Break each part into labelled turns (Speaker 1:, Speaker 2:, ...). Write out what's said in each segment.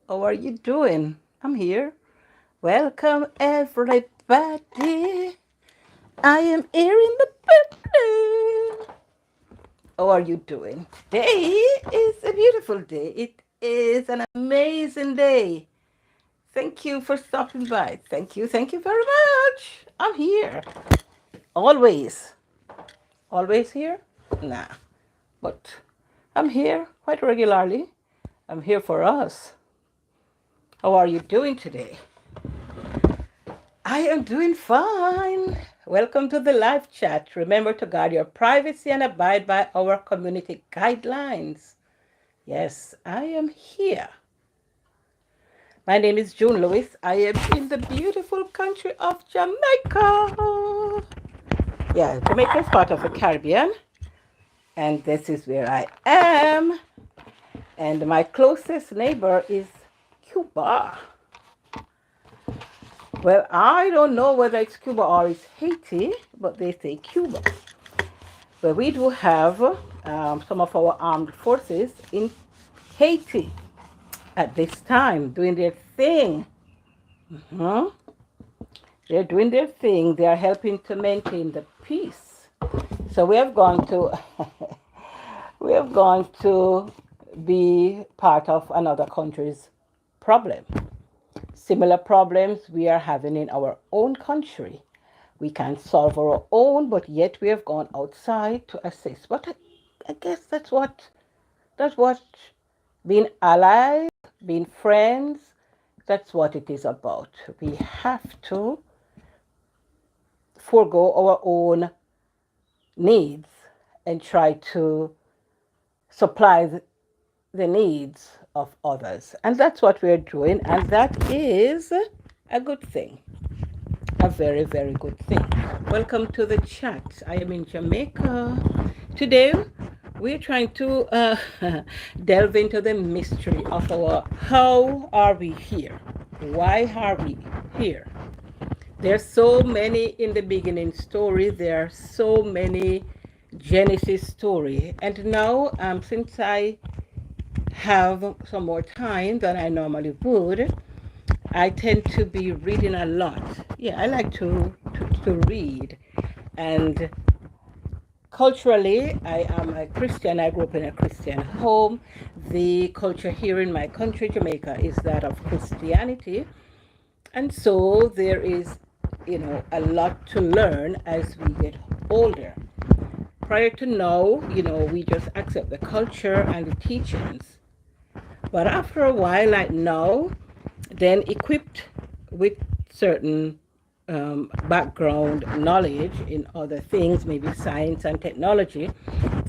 Speaker 1: How are you doing? I'm here. Welcome, everybody. I am here in the building. How are you doing? Today is a beautiful day. It is an amazing day. Thank you for stopping by. Thank you very much. I'm here. Always. Always here? Nah. But I'm here quite regularly. I'm here for us. How are you doing today? I am doing fine. Welcome to the live chat. Remember to guard your privacy and abide by our community guidelines. Yes, I am here. My name is June Lewis. I am in the beautiful country of Jamaica. Yeah, Jamaica is part of the Caribbean, and this is where I am. And my closest neighbor is Cuba. Well, I don't know whether it's Cuba or it's Haiti, but they say Cuba. But we do have some of our armed forces in Haiti at this time doing their thing. Mhm. They're doing their thing. They are helping to maintain the peace. So we have gone to we have gone to be part of another country's problem. Similar problems we are having in our own country. We can solve our own, but yet we have gone outside to assist. But I guess that's what being allies, being friends, that's what it is about. We have to forego our own needs and try to supply the needs of others. And that's what we're doing, and that is a good thing. A very, very good thing. Welcome to the chat. I am in Jamaica. Today, we're trying to delve into the mystery of our how are we here? Why are we here? There's so many in the beginning story. There are so many Genesis story. And now, since I have some more time than I normally would, I tend to be reading a lot. Yeah, I like to read. And culturally, I am a Christian. I grew up in a Christian home. The culture here in my country, Jamaica, is that of Christianity. And so there is, a lot to learn as we get older. Prior to now, we just accept the culture and the teachings. But after a while, like now, then equipped with certain background knowledge in other things, maybe science and technology,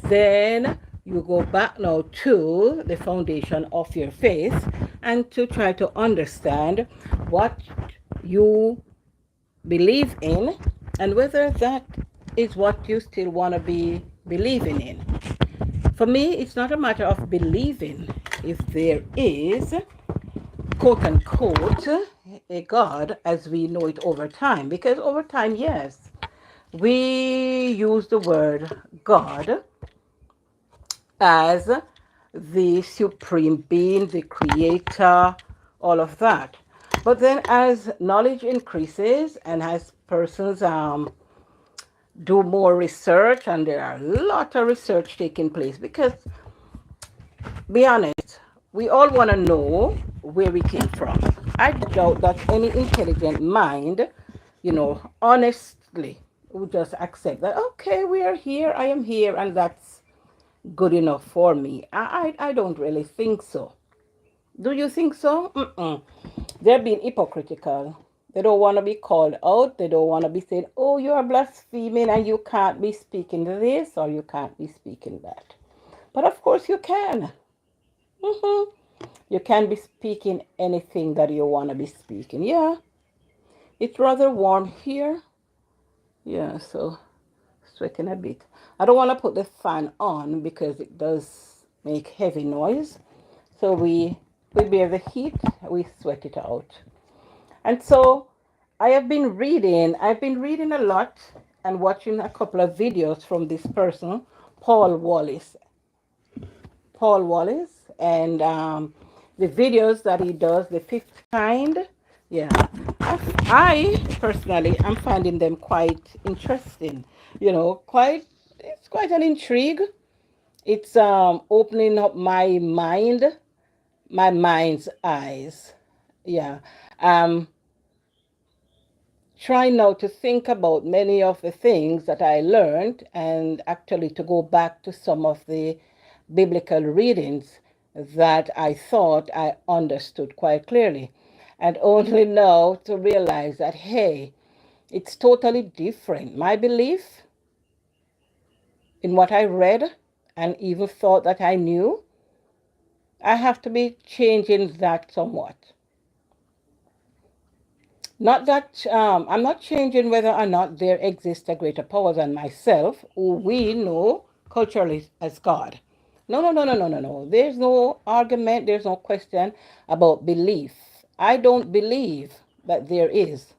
Speaker 1: then you go back now to the foundation of your faith and to try to understand what you believe in and whether that is what you still want to be believing in. For me, it's not a matter of believing if there is, quote unquote, a God as we know it over time. Because over time, yes, we use the word God as the supreme being, the creator, all of that. But then as knowledge increases and as persons do more research, and there are a lot of research taking place, because be honest, we all want to know where we came from. I doubt that any intelligent mind, honestly would just accept that, okay, we are here, I am here, and that's good enough for me. I don't really think so. Do you think so? Mm-mm. They're being hypocritical. They don't want to be called out. They don't want to be saying, oh, you are blaspheming and you can't be speaking this or you can't be speaking that. But of course you can. Hmm. You can be speaking anything that you want to be speaking. Yeah, it's rather warm here. Yeah, so sweating a bit. I don't want to put the fan on because it does make heavy noise. So we bear the heat, we sweat it out. And so I've been reading a lot and watching a couple of videos from this person, Paul Wallace. And the videos that he does, the fifth kind. Yeah, I personally am finding them quite interesting. It's quite an intrigue. It's opening up my mind's eyes. Yeah. Um, try now to think about many of the things that I learned and actually to go back to some of the biblical readings that I thought I understood quite clearly. And only now to realize that, hey, it's totally different. My belief in what I read and even thought that I knew, I have to be changing that somewhat. Not that I'm not changing whether or not there exists a greater power than myself, who we know culturally as God. No, no, no, no, no, no, no. There's no argument, there's no question about belief. I don't believe that there is.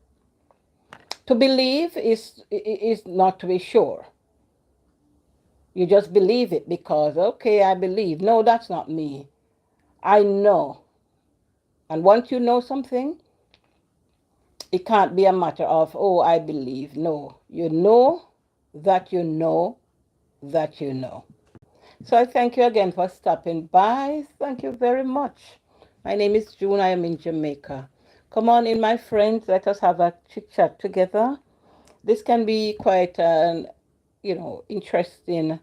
Speaker 1: To believe is not to be sure. You just believe it because, okay, I believe. No, that's not me. I know. And once you know something, it can't be a matter of, oh, I believe. No, you know that you know that you know. So I thank you again for stopping by. Thank you very much. My name is June. I am in Jamaica. Come on in, my friends. Let us have a chit chat together. This can be quite an, interesting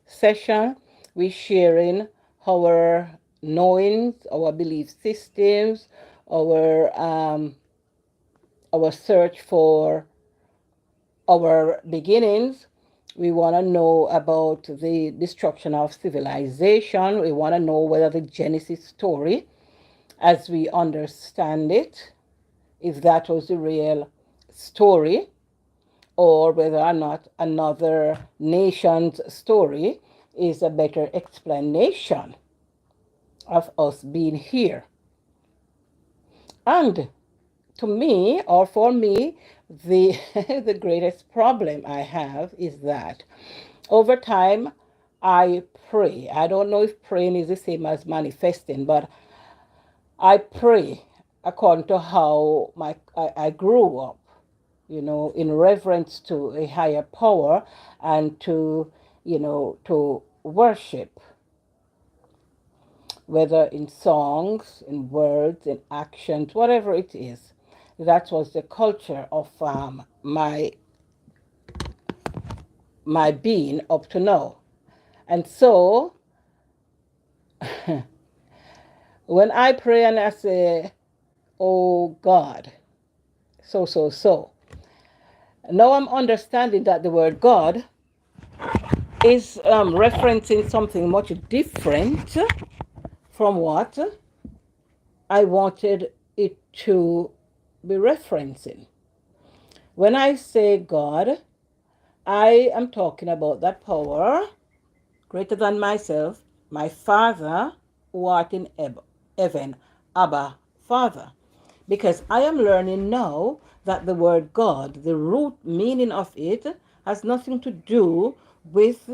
Speaker 1: session. We're sharing our knowings, our belief systems, our search for our beginnings. We want to know about the destruction of civilization. We want to know whether the Genesis story, as we understand it, if that was the real story, or whether or not another nation's story is a better explanation of us being here. And to me, or for me, the the greatest problem I have is that over time I pray. I don't know if praying is the same as manifesting, but I pray according to how I grew up, in reverence to a higher power and to worship, whether in songs, in words, in actions, whatever it is. That was the culture of my being up to now. And so when I pray and I say, oh God, so, now I'm understanding that the word God is referencing something much different from what I wanted it to be referencing. When I say God, I am talking about that power greater than myself, my Father who art in heaven, Abba, Father. Because I am learning now that the word God, the root meaning of it, has nothing to do with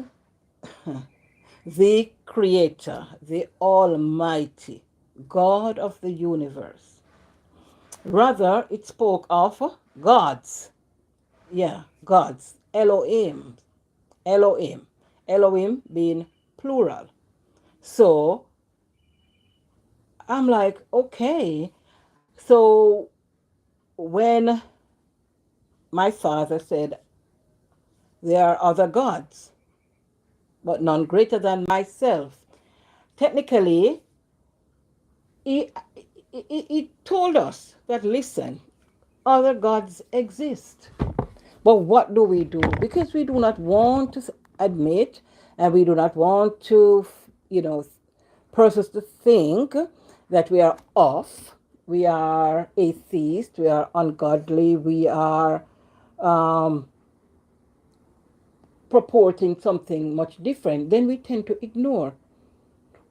Speaker 1: the Creator, the Almighty, God of the universe. Rather, it spoke of gods. Yeah, gods. Elohim. Elohim. Elohim being plural. So I'm like, okay. So when my father said, there are other gods, but none greater than myself, technically, he told us that, listen, other gods exist. But what do we do? Because we do not want to admit, and we do not want to, persons to think that we are off, we are atheist, we are ungodly, we are purporting something much different, then we tend to ignore.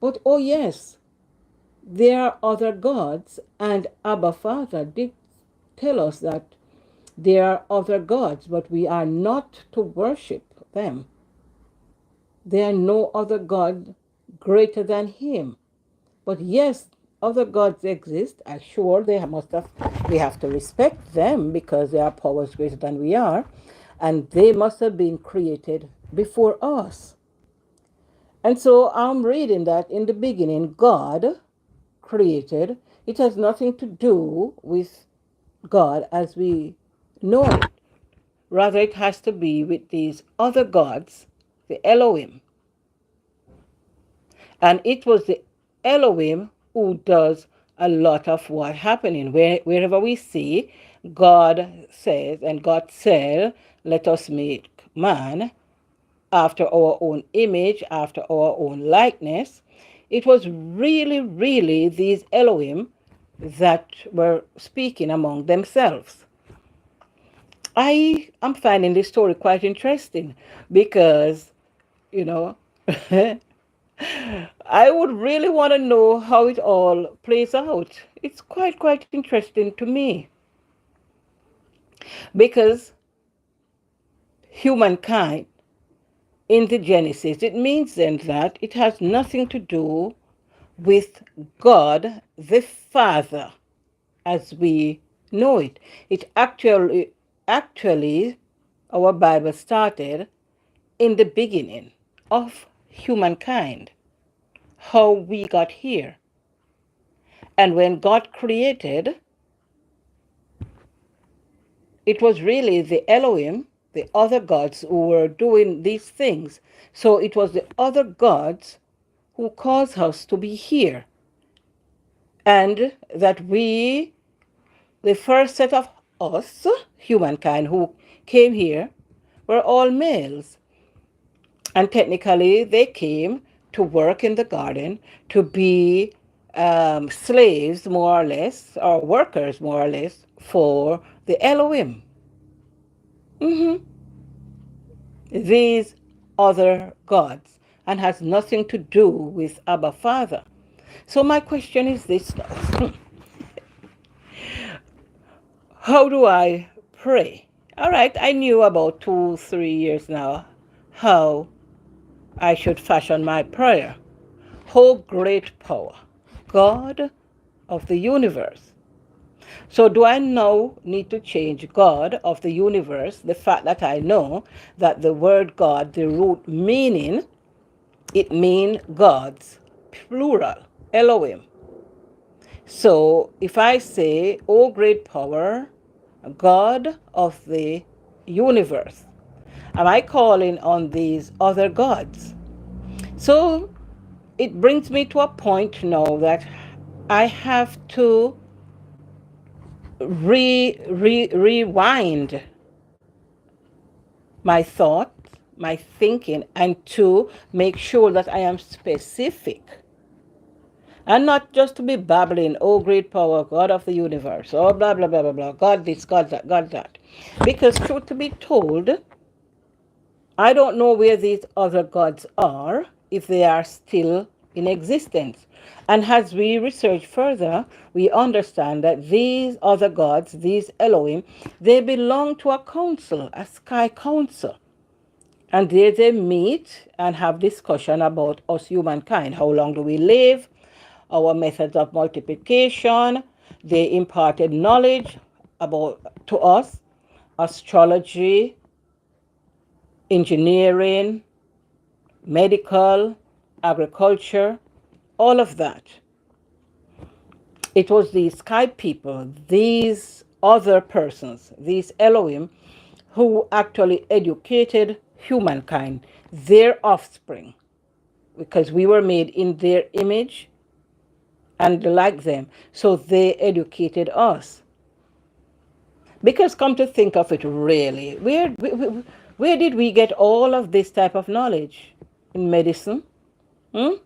Speaker 1: But oh yes, there are other gods, and Abba Father did tell us that there are other gods, but we are not to worship them. There are no other God greater than Him. But yes, other gods exist, sure we have to respect them because they are powers greater than we are, and they must have been created before us. And so I'm reading that in the beginning, God created. It has nothing to do with God as we know it. Rather, it has to be with these other gods, the Elohim. And it was the Elohim who does a lot of what happening. Wherever we see, God says, and God said, let us make man after our own image, after our own likeness. It was really, really these Elohim that were speaking among themselves. I am finding this story quite interesting because, you know, I would really want to know how it all plays out. It's quite interesting to me because humankind in the Genesis, it means then that it has nothing to do with God the Father as we know it. It actually, our Bible started in the beginning of humankind, how we got here. And when God created, it was really the Elohim, the other gods who were doing these things. So it was the other gods who caused us to be here. And that we, the first set of us, humankind, who came here, were all males. And technically, they came to work in the garden, to be slaves, more or less, or workers, more or less, for the Elohim. These other gods, and has nothing to do with Abba Father. So my question is this now. How do I pray? All right, I knew about 2-3 years now how I should fashion my prayer. Oh, great power, God of the universe. So do I now need to change God of the universe? The fact that I know that the word God, the root meaning, it means gods, plural, Elohim. So if I say, oh great power, God of the universe, am I calling on these other gods? So it brings me to a point now that I have to rewind my thought, my thinking, and to make sure that I am specific. And not just to be babbling, oh great power, God of the universe, oh blah, blah, blah, blah, blah, God this, God that, God that. Because truth to be told, I don't know where these other gods are, if they are still in existence. And as we research further, we understand that these other gods, these Elohim, they belong to a council, a sky council. And there they meet and have discussion about us humankind. How long do we live? Our methods of multiplication. They imparted knowledge about to us, astrology, engineering, medical, agriculture, all of that. It was these sky people, these other persons, these Elohim, who actually educated humankind, their offspring, because we were made in their image and like them. So they educated us. Because come to think of it, really, where did we get all of this type of knowledge? In medicine, in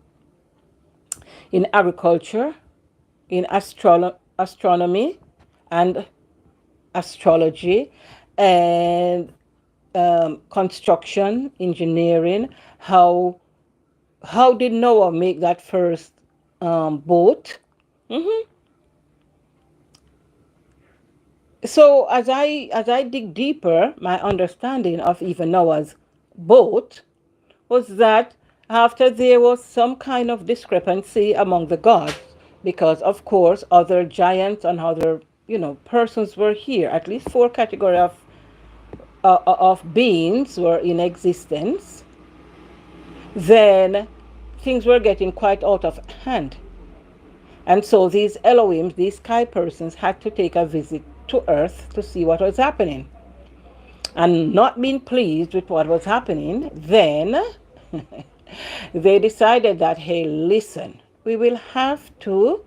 Speaker 1: agriculture, in astronomy and astrology, and construction, engineering. How did Noah make that first boat? So as I dig deeper, my understanding of even Noah's boat was that after there was some kind of discrepancy among the gods, because of course other giants and other persons were here. At least four category of beings were in existence. Then things were getting quite out of hand. And so these Elohims, these sky persons, had to take a visit to Earth to see what was happening. And not being pleased with what was happening, then they decided that, hey, listen, we will have to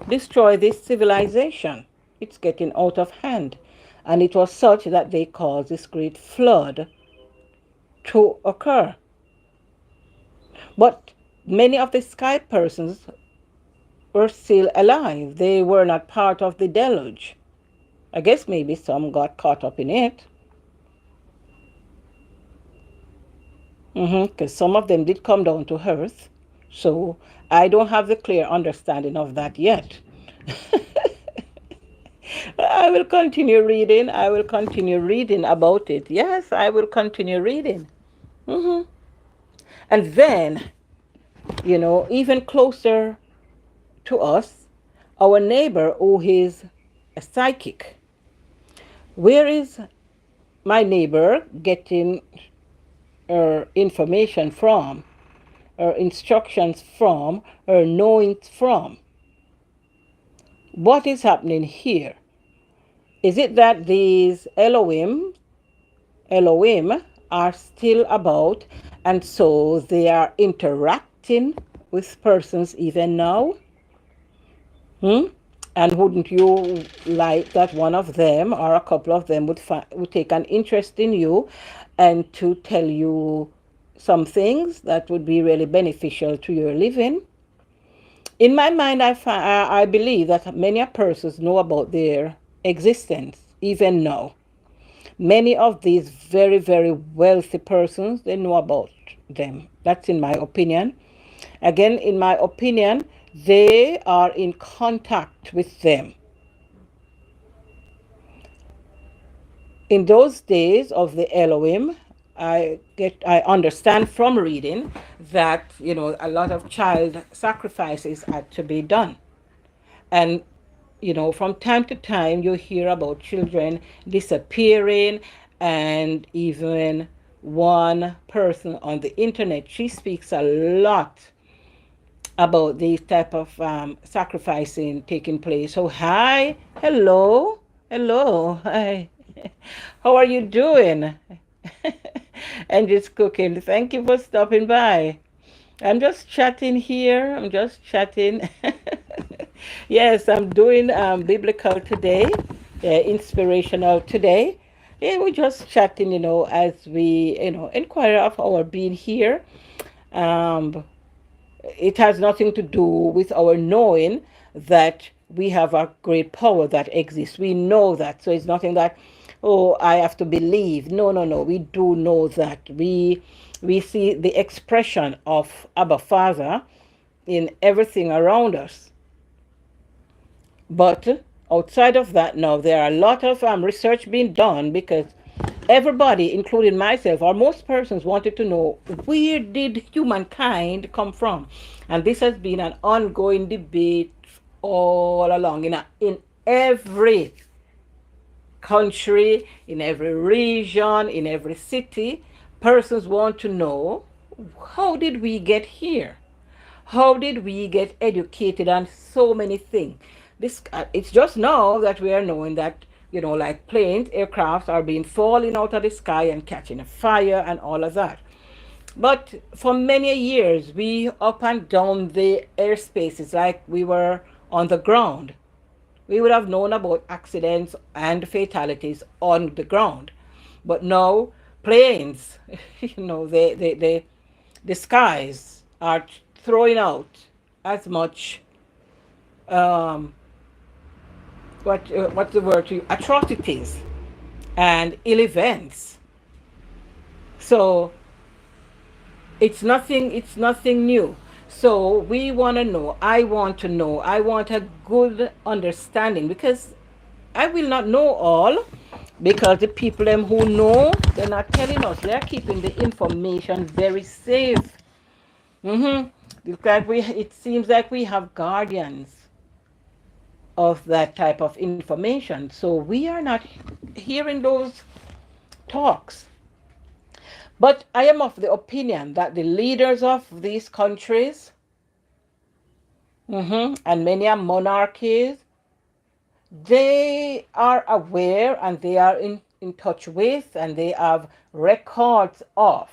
Speaker 1: destroy this civilization. It's getting out of hand. And it was such that they caused this great flood to occur. But many of the sky persons were still alive. They were not part of the deluge. I guess maybe some got caught up in it. Because some of them did come down to earth. So I don't have the clear understanding of that yet. I will continue reading. I will continue reading about it. Yes, I will continue reading. And then, even closer to us, our neighbor who is a psychic. Where is my neighbor getting her information from, her instructions from, her knowing from? What is happening here? Is it that these Elohim are still about, and so they are interacting with persons even now? And wouldn't you like that one of them or a couple of them would take an interest in you and to tell you some things that would be really beneficial to your living? In my mind, I believe that many persons know about their existence even now. Many of these very, very wealthy persons, they know about them. That's in my opinion. Again, in my opinion, they are in contact with them. In those days of the Elohim, I understand from reading that a lot of child sacrifices had to be done. And from time to time you hear about children disappearing, and even one person on the internet, she speaks a lot about these type of sacrificing taking place. So hi, hello, hi. How are you doing? And just cooking. Thank you for stopping by. I'm just chatting here. I'm just chatting. Yes, I'm doing biblical today, inspirational today. Yeah, we're just chatting, as we, inquire of our being here. Um, it has nothing to do with our knowing that we have a great power that exists. We know that. So it's nothing that, oh, I have to believe. No, no, no. We do know that. We see the expression of Abba Father in everything around us. But outside of that, now there are a lot of research being done, because everybody, including myself, or most persons, wanted to know, where did humankind come from? And this has been an ongoing debate all along in every country, in every region, in every city. Persons want to know, how did we get here? How did we get educated on so many things? It's just now that we are knowing that, like planes, aircrafts are being falling out of the sky and catching a fire and all of that. But for many years, we up and down the airspaces like we were on the ground. We would have known about accidents and fatalities on the ground. But now, planes, the skies are throwing out as much, um, what's the word to you? Atrocities and ill events. So it's nothing new. So we want to know, I want to know, I want a good understanding, because I will not know all, because the people them who know, they're not telling us. They're keeping the information very safe. It seems like we have guardians. of that type of information. So we are not hearing those talks. But I am of the opinion that the leaders of these countries, and many are monarchies, they are aware and they are in touch with and they have records of.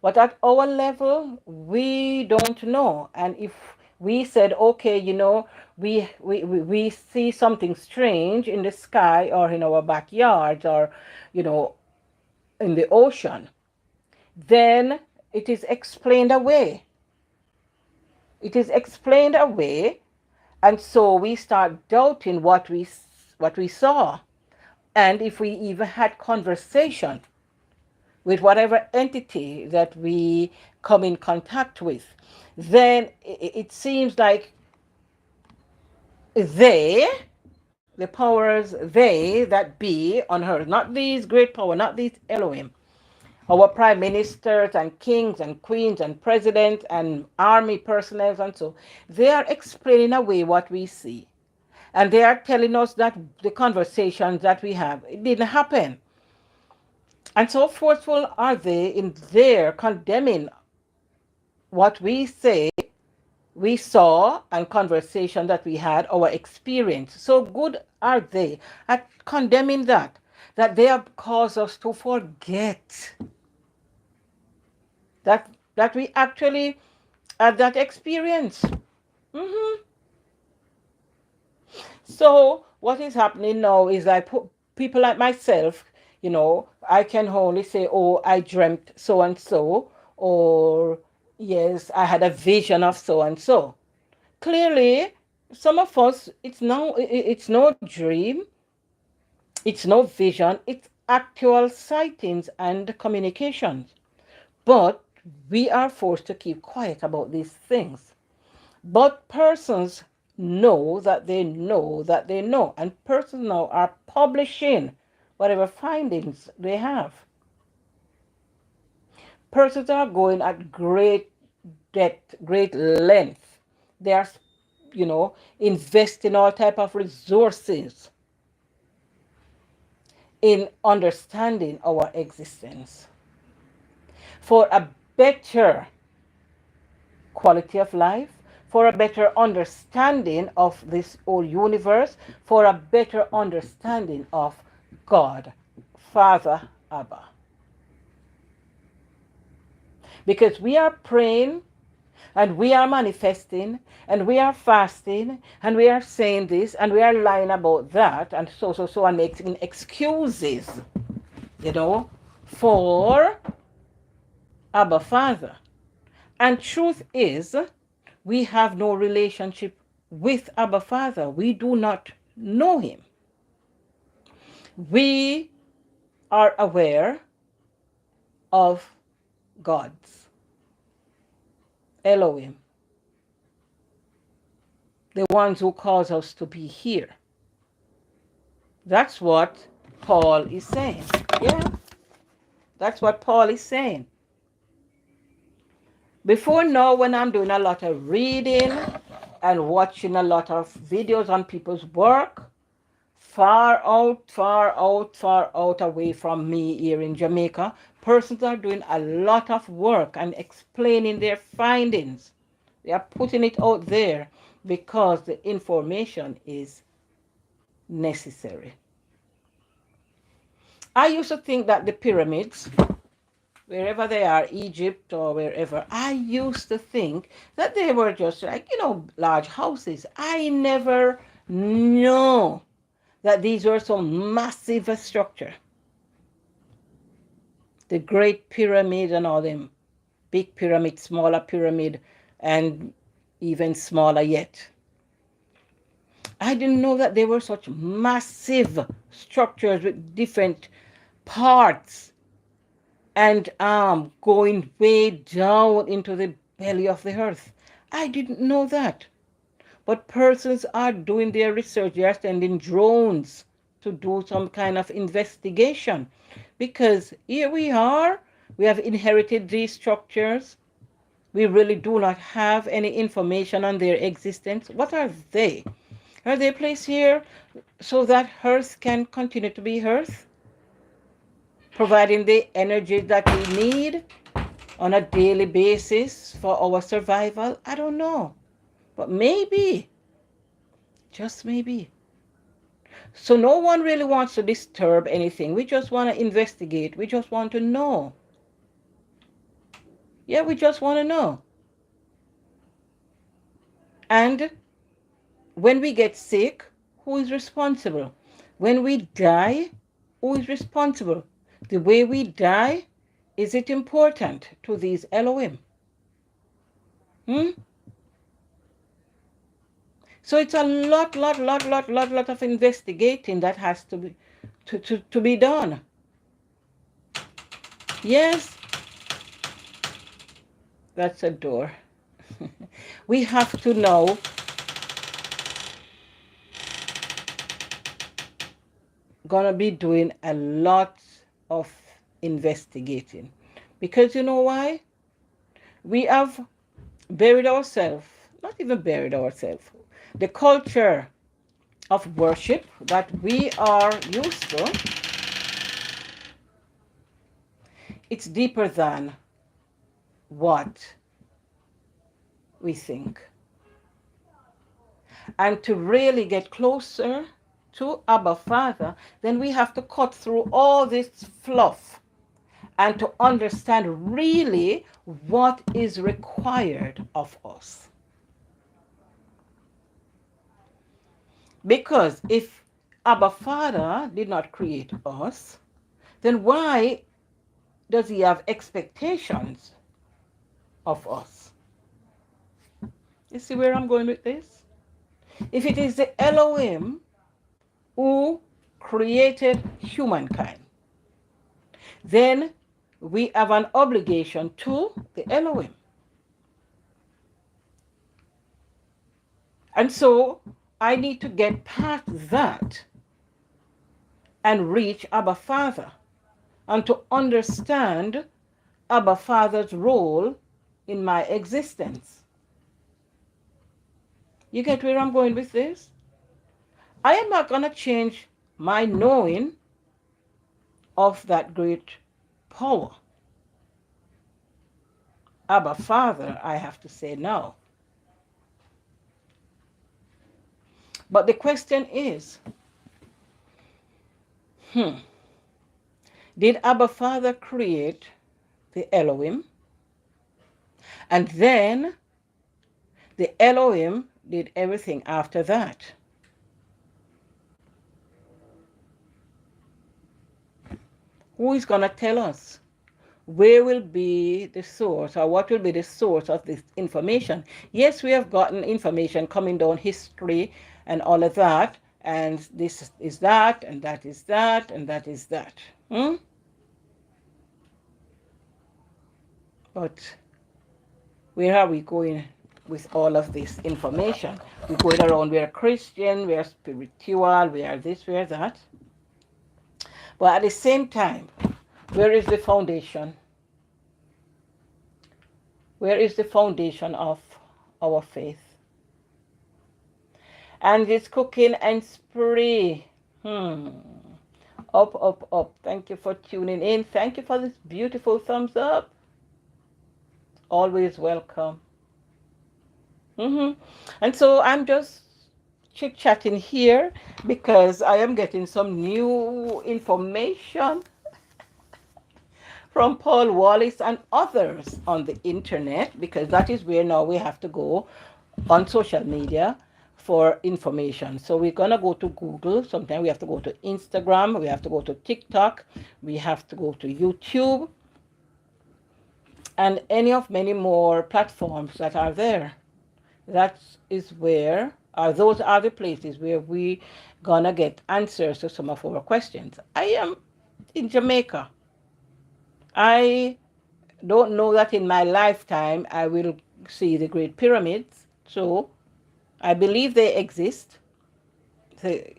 Speaker 1: But at our level, we don't know. And if we said, okay, we see something strange in the sky or in our backyards or, you know, in the ocean, then it is explained away. It is explained away, and so we start doubting what we saw. And if we even had conversation with whatever entity that we come in contact with, then it seems like they, the powers they that be on earth, not these great power, not these Elohim, our prime ministers and kings and queens and presidents and army personnel and so, they are explaining away what we see. And they are telling us that the conversations that we have, it didn't happen. And so forceful are they in their condemning what we say, we saw, and conversation that we had, our experience. So good are they at condemning that they have caused us to forget that we actually had that experience. So what is happening now is like people like myself, I can only say, oh, I dreamt so and so, or yes, I had a vision of so and so. Clearly, some of us, it's no dream, it's no vision, it's actual sightings and communications. But we are forced to keep quiet about these things. But persons know that they know that they know, and persons now are publishing whatever findings they have. Persons are going at great depth, great length. They are, investing all type of resources in understanding our existence for a better quality of life, for a better understanding of this whole universe, for a better understanding of God, Father, Abba. Because we are praying and we are manifesting and we are fasting and we are saying this and we are lying about that and so and making excuses, for Abba Father. And truth is, we have no relationship with Abba Father. We do not know him. We are aware of gods, Elohim, the ones who cause us to be here. That's what Paul is saying. Yeah, that's what Paul is saying. Before now, when I'm doing a lot of reading and watching a lot of videos on people's work, far out away from me here in Jamaica, persons are doing a lot of work and explaining their findings. They are putting it out there because the information is necessary. I used to think that the pyramids, wherever they are, Egypt or wherever, I used to think that they were just like, large houses. I never knew that these were so massive a structure. The Great Pyramid and all them, big pyramid, smaller pyramid, and even smaller yet. I didn't know that they were such massive structures with different parts and going way down into the belly of the earth. I didn't know that. But persons are doing their research. They are sending drones to do some kind of investigation. Because here we are. We have inherited these structures. We really do not have any information on their existence. What are they? Are they placed here so that Earth can continue to be Earth, providing the energy that we need on a daily basis for our survival? I don't know. But maybe, just maybe. So no one really wants to disturb anything. We just want to investigate. We just want to know. Yeah, we just want to know. And when we get sick, who is responsible? When we die, who is responsible? The way we die, is it important to these Elohim? Hmm? So it's a lot of investigating that has to be to be done. Yes, that's a door. We have to know gonna be doing a lot of investigating, because you know why? We have buried ourselves, not even buried ourselves. The culture of worship that we are used to, it's deeper than what we think. And to really get closer to Abba Father, then we have to cut through all this fluff and to understand really what is required of us. Because if Abba Father did not create us, then why does he have expectations of us? You see where I'm going with this? If it is the Elohim who created humankind, then we have an obligation to the Elohim. And so I need to get past that and reach Abba Father and to understand Abba Father's role in my existence. You get where I'm going with this? I am not going to change my knowing of that great power. Abba Father, I have to say no. But the question is, did Abba Father create the Elohim? And then the Elohim did everything after that. Who is going to tell us where will be the source, or what will be the source of this information? Yes, we have gotten information coming down history and all of that, and this is that, and that is that, and that is that. But where are we going with all of this information? We're going around, we are Christian, we are spiritual, we are this, we are that. But at the same time, where is the foundation? Where is the foundation of our faith? And it's cooking and spree. Up. Thank you for tuning in. Thank you for this beautiful thumbs up. Always welcome. And so I'm just chit-chatting here because I am getting some new information from Paul Wallace and others on the internet, because that is where now we have to go on social media for information. So we're going to go to Google. Sometimes we have to go to Instagram. We have to go to TikTok. We have to go to YouTube and any of many more platforms that are there. That is where, those are the places where we gonna get answers to some of our questions. I am in Jamaica. I don't know that in my lifetime I will see the Great Pyramids. So I believe they exist.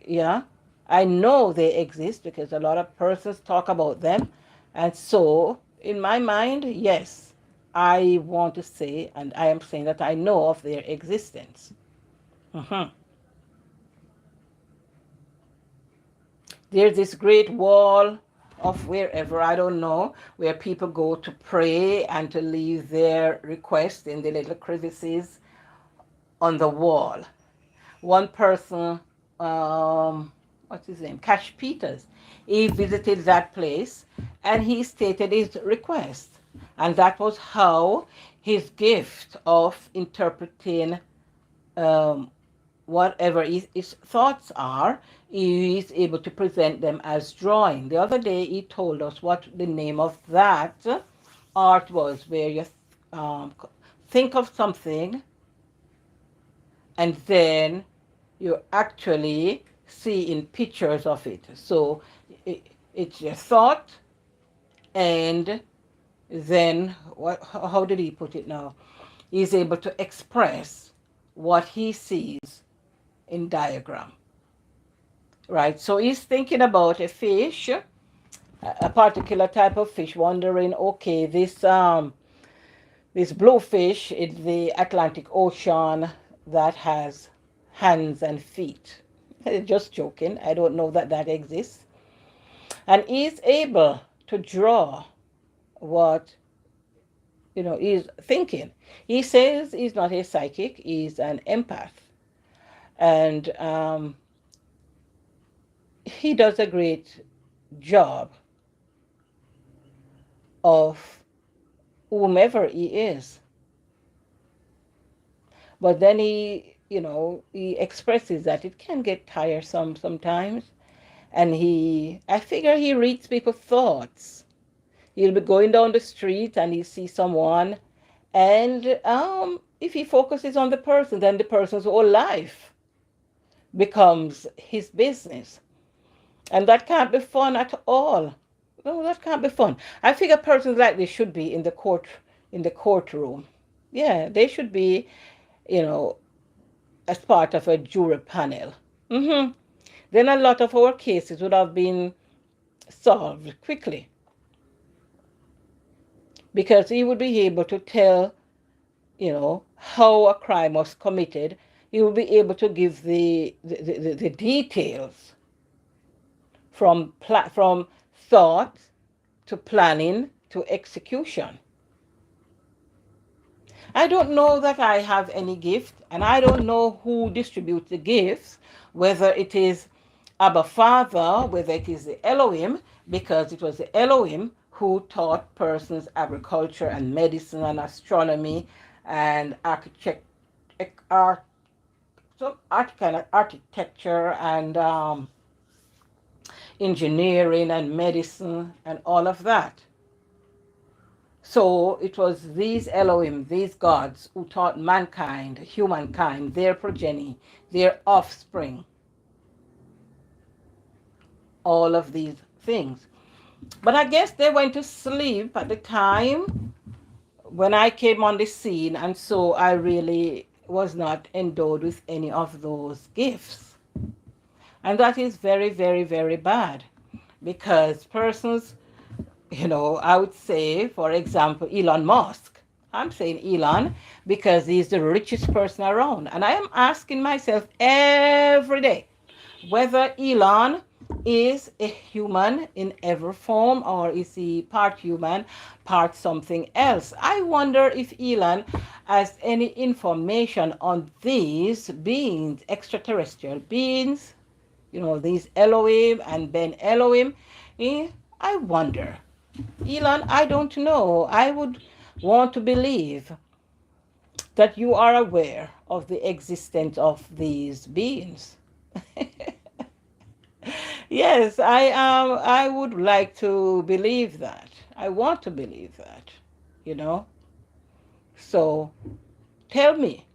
Speaker 1: Yeah, I know they exist because a lot of persons talk about them. And so in my mind, yes, I want to say, and I am saying that I know of their existence. There's this great wall of wherever, I don't know, where people go to pray and to leave their requests in the little crevices on the wall. One person, what's his name? Cash Peters. He visited that place and he stated his request. And that was how his gift of interpreting um, whatever his thoughts are, he is able to present them as drawing. The other day he told us what the name of that art was, where you um, think of something and then you actually see in pictures of it. So it's your thought, and then what? How did he put it now? He's able to express what he sees in diagram, right? So he's thinking about a fish, a particular type of fish, wondering, okay, this bluefish in the Atlantic Ocean that has hands and feet. Just joking. I don't know that that exists. And he's able to draw what he's thinking. He says he's not a psychic; he's an empath, and he does a great job of whomever he is. But then he expresses that it can get tiresome sometimes. And I figure he reads people's thoughts. He'll be going down the street and he see someone, and if he focuses on the person, then the person's whole life becomes his business. And that can't be fun at all. No, that can't be fun. I figure persons like this should be in the courtroom. Yeah, they should be, you know, as part of a jury panel. Then a lot of our cases would have been solved quickly, because he would be able to tell, how a crime was committed. He would be able to give the details from thought to planning to execution. I don't know that I have any gift, and I don't know who distributes the gifts, whether it is Abba Father, whether it is the Elohim, because it was the Elohim who taught persons agriculture and medicine and astronomy and art, so kind of architecture and engineering and medicine and all of that. So it was these Elohim, these gods, who taught mankind, humankind, their progeny, their offspring, all of these things. But I guess they went to sleep at the time when I came on the scene, and so I really was not endowed with any of those gifts. And that is very, very, very bad, because persons, I would say, for example, Elon Musk. I'm saying Elon because he's the richest person around. And I am asking myself every day whether Elon is a human in every form, or is he part human, part something else. I wonder if Elon has any information on these beings, extraterrestrial beings, these Elohim and Ben Elohim. I wonder. Elon, I don't know. I would want to believe that you are aware of the existence of these beings. Yes, I would like to believe that. I want to believe that, So tell me.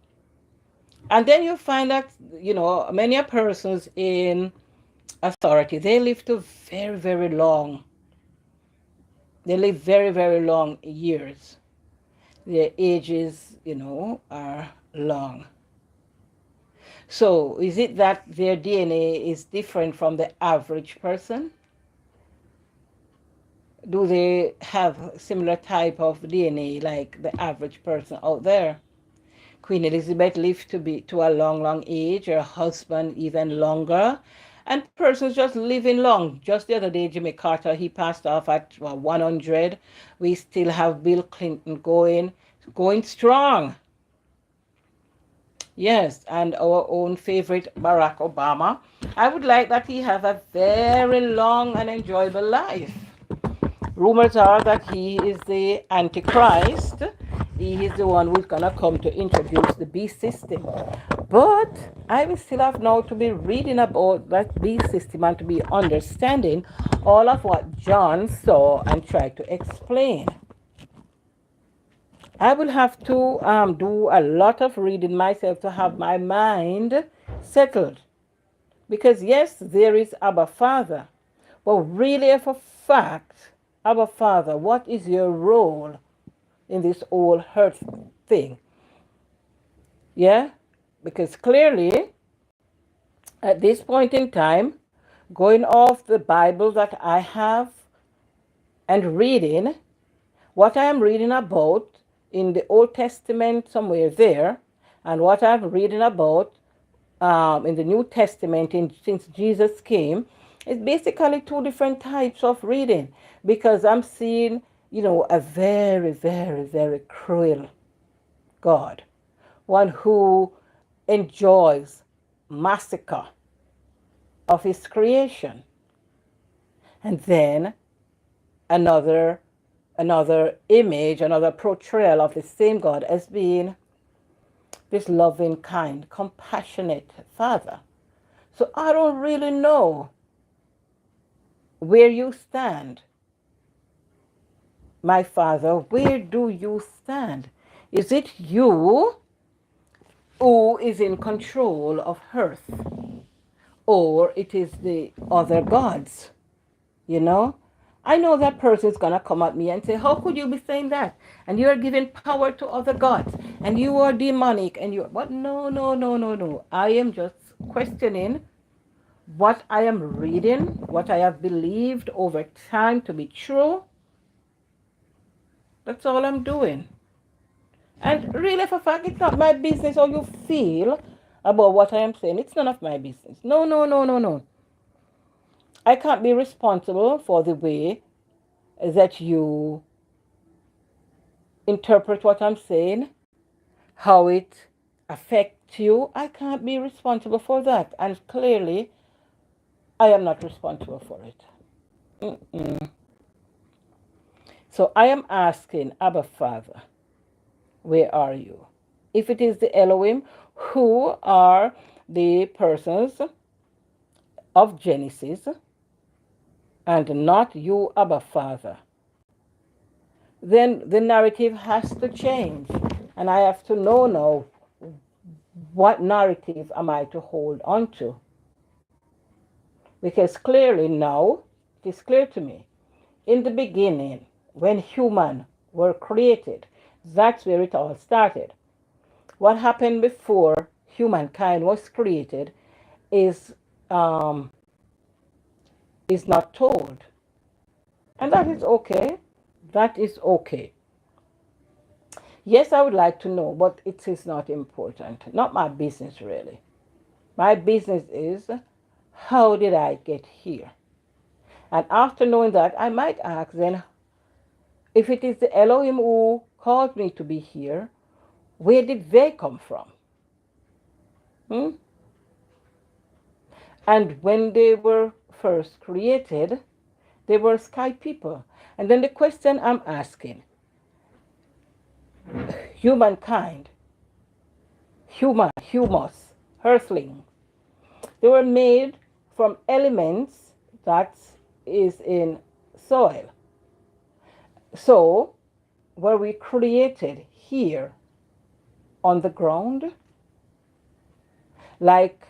Speaker 1: And then you find that, many persons in authority, they live to very, very long. They live very, very long years. Their ages, are long. So is it that their DNA is different from the average person? Do they have similar type of DNA like the average person out there? Queen Elizabeth lived to a long, long age, her husband even longer, and persons just living long. Just the other day, Jimmy Carter, he passed off at 100. We still have Bill Clinton going strong. Yes, and our own favorite Barack Obama. I would like that he have a very long and enjoyable life. Rumors are that he is the Antichrist. He is the one who's going to come to introduce the beast system. But I will still have now to be reading about that beast system and to be understanding all of what John saw and tried to explain. I will have to do a lot of reading myself to have my mind settled. Because yes, there is Abba Father. But really, for fact, Abba Father, what is your role in this whole earth thing? Yeah? Because clearly, at this point in time, going off the Bible that I have and reading, what I am reading about in the Old Testament somewhere there, and what I'm reading about in the New Testament since Jesus came, is basically two different types of reading, because I'm seeing, a very, very, very cruel God, one who enjoys massacre of his creation, and then another image, another portrayal of the same God as being this loving, kind, compassionate Father. So I don't really know where you stand, my Father. Where do you stand? Is it you who is in control of earth, or it is the other gods? I know that person is going to come at me and say, how could you be saying that? And you are giving power to other gods, and you are demonic, and you. But no, no, no, no, no. I am just questioning what I am reading, what I have believed over time to be true. That's all I'm doing. And really, for fact, it's not my business how you feel about what I am saying. It's none of my business. No, no, no, no, no. I can't be responsible for the way that you interpret what I'm saying, how it affects you. I can't be responsible for that. And clearly, I am not responsible for it. Mm-mm. So I am asking, Abba Father, where are you? If it is the Elohim, who are the persons of Genesis, and not you, Abba Father, then the narrative has to change. And I have to know now, what narrative am I to hold on to? Because clearly now, it is clear to me, in the beginning, when humans were created, that's where it all started. What happened before humankind was created is not told. And that is okay. That is okay. Yes, I would like to know, but it is not important. Not my business, really. My business is, how did I get here? And after knowing that, I might ask then, if it is the Elohim who caused me to be here, where did they come from? And when they were first created, they were sky people. And then the question I'm asking, humankind, humus, earthling, they were made from elements that is in soil. So were we created here on the ground like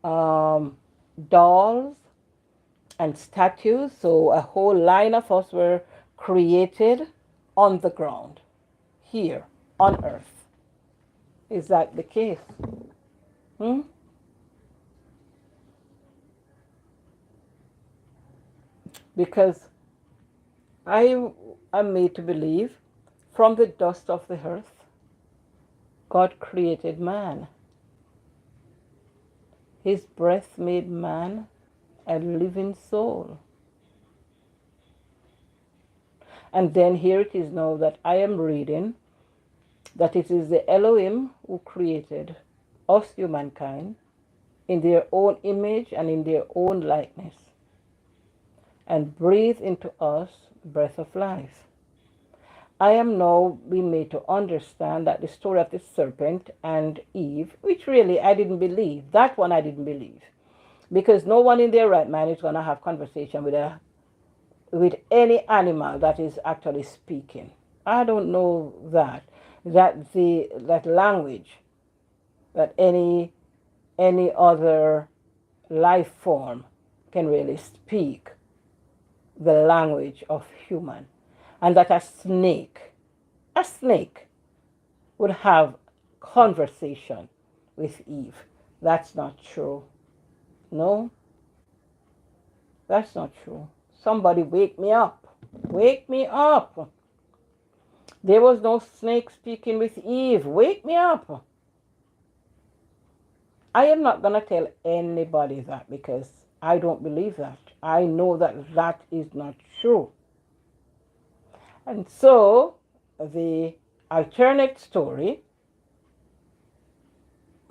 Speaker 1: dolls and statues? So a whole line of us were created on the ground here on earth. Is that the case? Because I am made to believe, from the dust of the earth, God created man. His breath made man a living soul. And then here it is now that I am reading that it is the Elohim who created us, humankind, in their own image and in their own likeness, and breathed into us breath of life. I am now being made to understand that the story of the serpent and Eve, which really I didn't believe, that one I didn't believe, because no one in their right mind is going to have conversation with any animal that is actually speaking. I don't know that that language that any other life form can really speak the language of human, and that a snake would have conversation with Eve. That's not true. No, that's not true. Somebody wake me up. Wake me up. There was no snake speaking with Eve. Wake me up. I am not going to tell anybody that because I don't believe that. I know that that is not true. And so the alternate story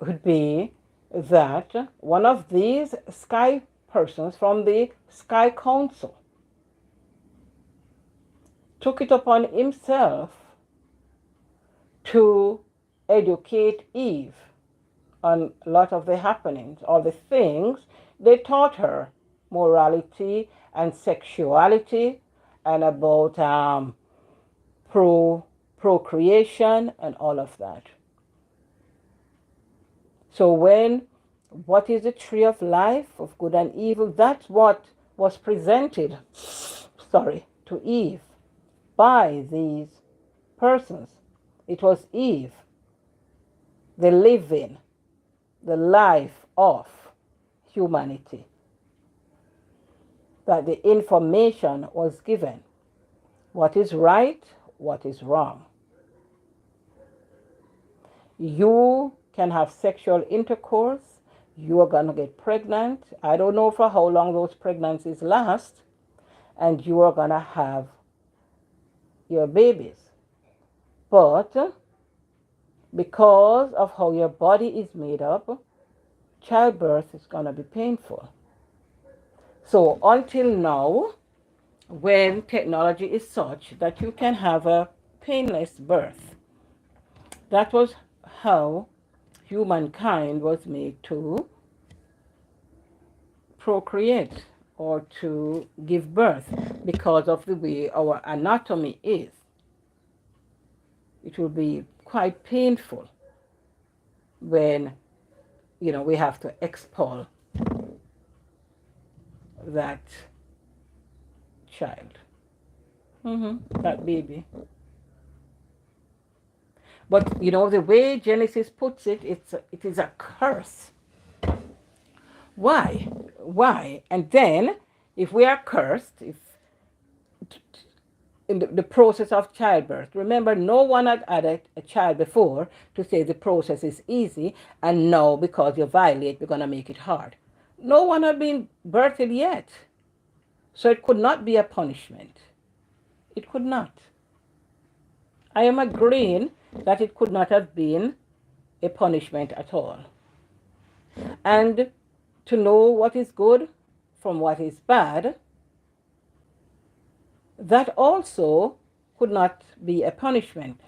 Speaker 1: would be that one of these sky persons from the Sky Council took it upon himself to educate Eve on a lot of the happenings, all the things they taught her, morality and sexuality, and about procreation and all of that. So what is the tree of life, of good and evil? That's what was presented, to Eve by these persons. It was Eve, the living, the life of humanity, that the information was given. What is right, what is wrong. You can have sexual intercourse. You are going to get pregnant. I don't know for how long those pregnancies last. And you are going to have your babies. But because of how your body is made up, childbirth is going to be painful. So until now, when technology is such that you can have a painless birth, that was how humankind was made to procreate or to give birth, because of the way our anatomy is. It will be quite painful when we have to expel that child, that baby. But the way Genesis puts it, it is a curse. Why? And then, if we are cursed, if in the process of childbirth, remember, no one had a child before to say the process is easy, and now because you violate, we're going to make it hard. No one had been birthed yet. So it could not be a punishment. It could not. I am agreeing that it could not have been a punishment at all. And to know what is good from what is bad, that also could not be a punishment.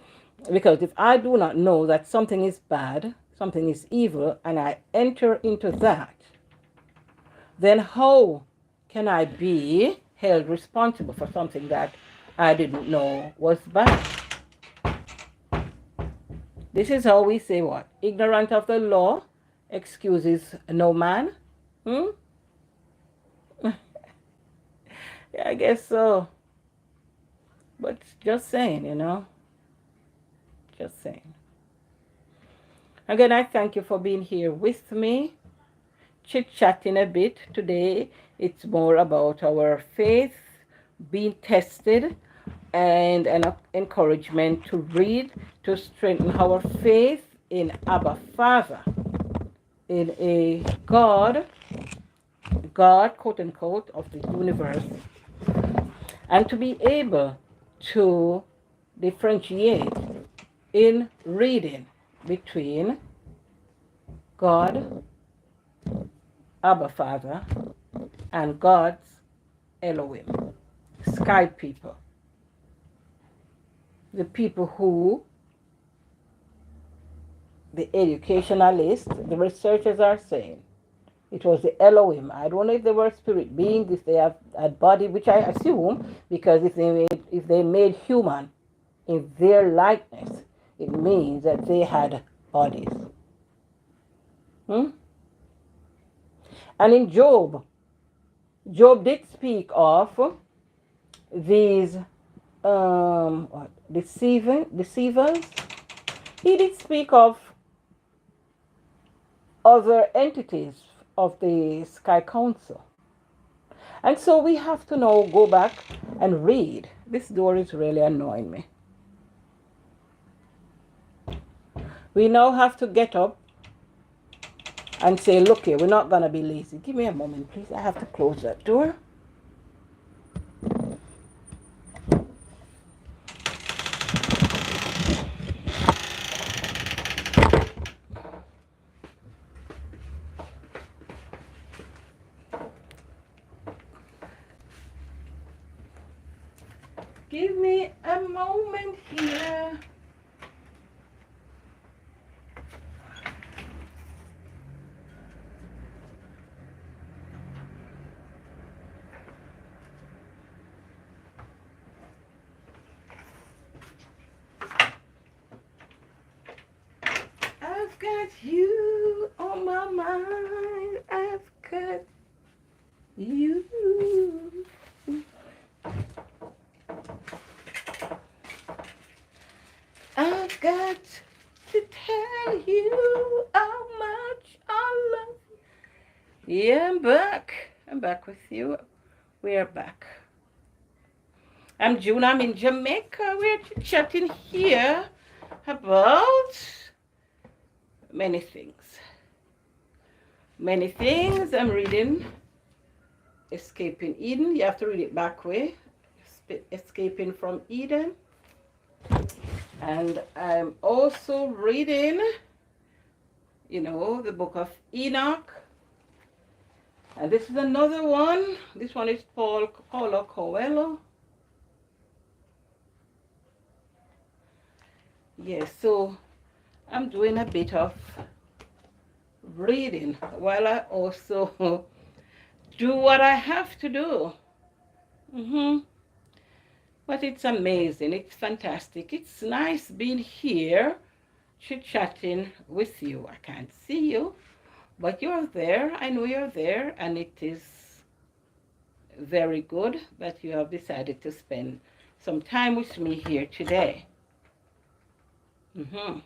Speaker 1: Because if I do not know that something is bad, something is evil, and I enter into that, then how can I be held responsible for something that I didn't know was bad? This is how we say what? Ignorant of the law excuses no man. Yeah, I guess so. But just saying, Just saying. Again, I thank you for being here with me. Chit-chatting a bit today. It's more about our faith being tested, and an encouragement to read to strengthen our faith in Abba Father, in a God God, quote unquote, of the universe, and to be able to differentiate in reading between God, Abba Father, and God's Elohim, sky people, the people who the educationalists, the researchers are saying it was the Elohim. I don't know if they were spirit beings, if they have a body, which I assume, because if they made human in their likeness, it means that they had bodies. Hmm? And in Job, Job did speak of these deceivers. He did speak of other entities of the Sky Council. And so we have to now go back and read. This door is really annoying me. We now have to get up and say, look here, we're not going to be lazy. Give me a moment, please. I have to close that door. Give me a moment here. I've got you on my mind. I've got you. I've got to tell you how much I love you. Yeah, I'm back. I'm back with you. We're back. I'm June. I'm in Jamaica. We're chatting here about many things. Many things. I'm reading Escaping Eden. You have to read it back way. Escaping from Eden. And I'm also reading, the book of Enoch. And this is another one. This one is Paulo Coelho. Yes, so I'm doing a bit of reading while I also do what I have to do. But it's amazing. It's fantastic. It's nice being here, chit-chatting with you. I can't see you, but you're there. I know you're there, and it is very good that you have decided to spend some time with me here today. So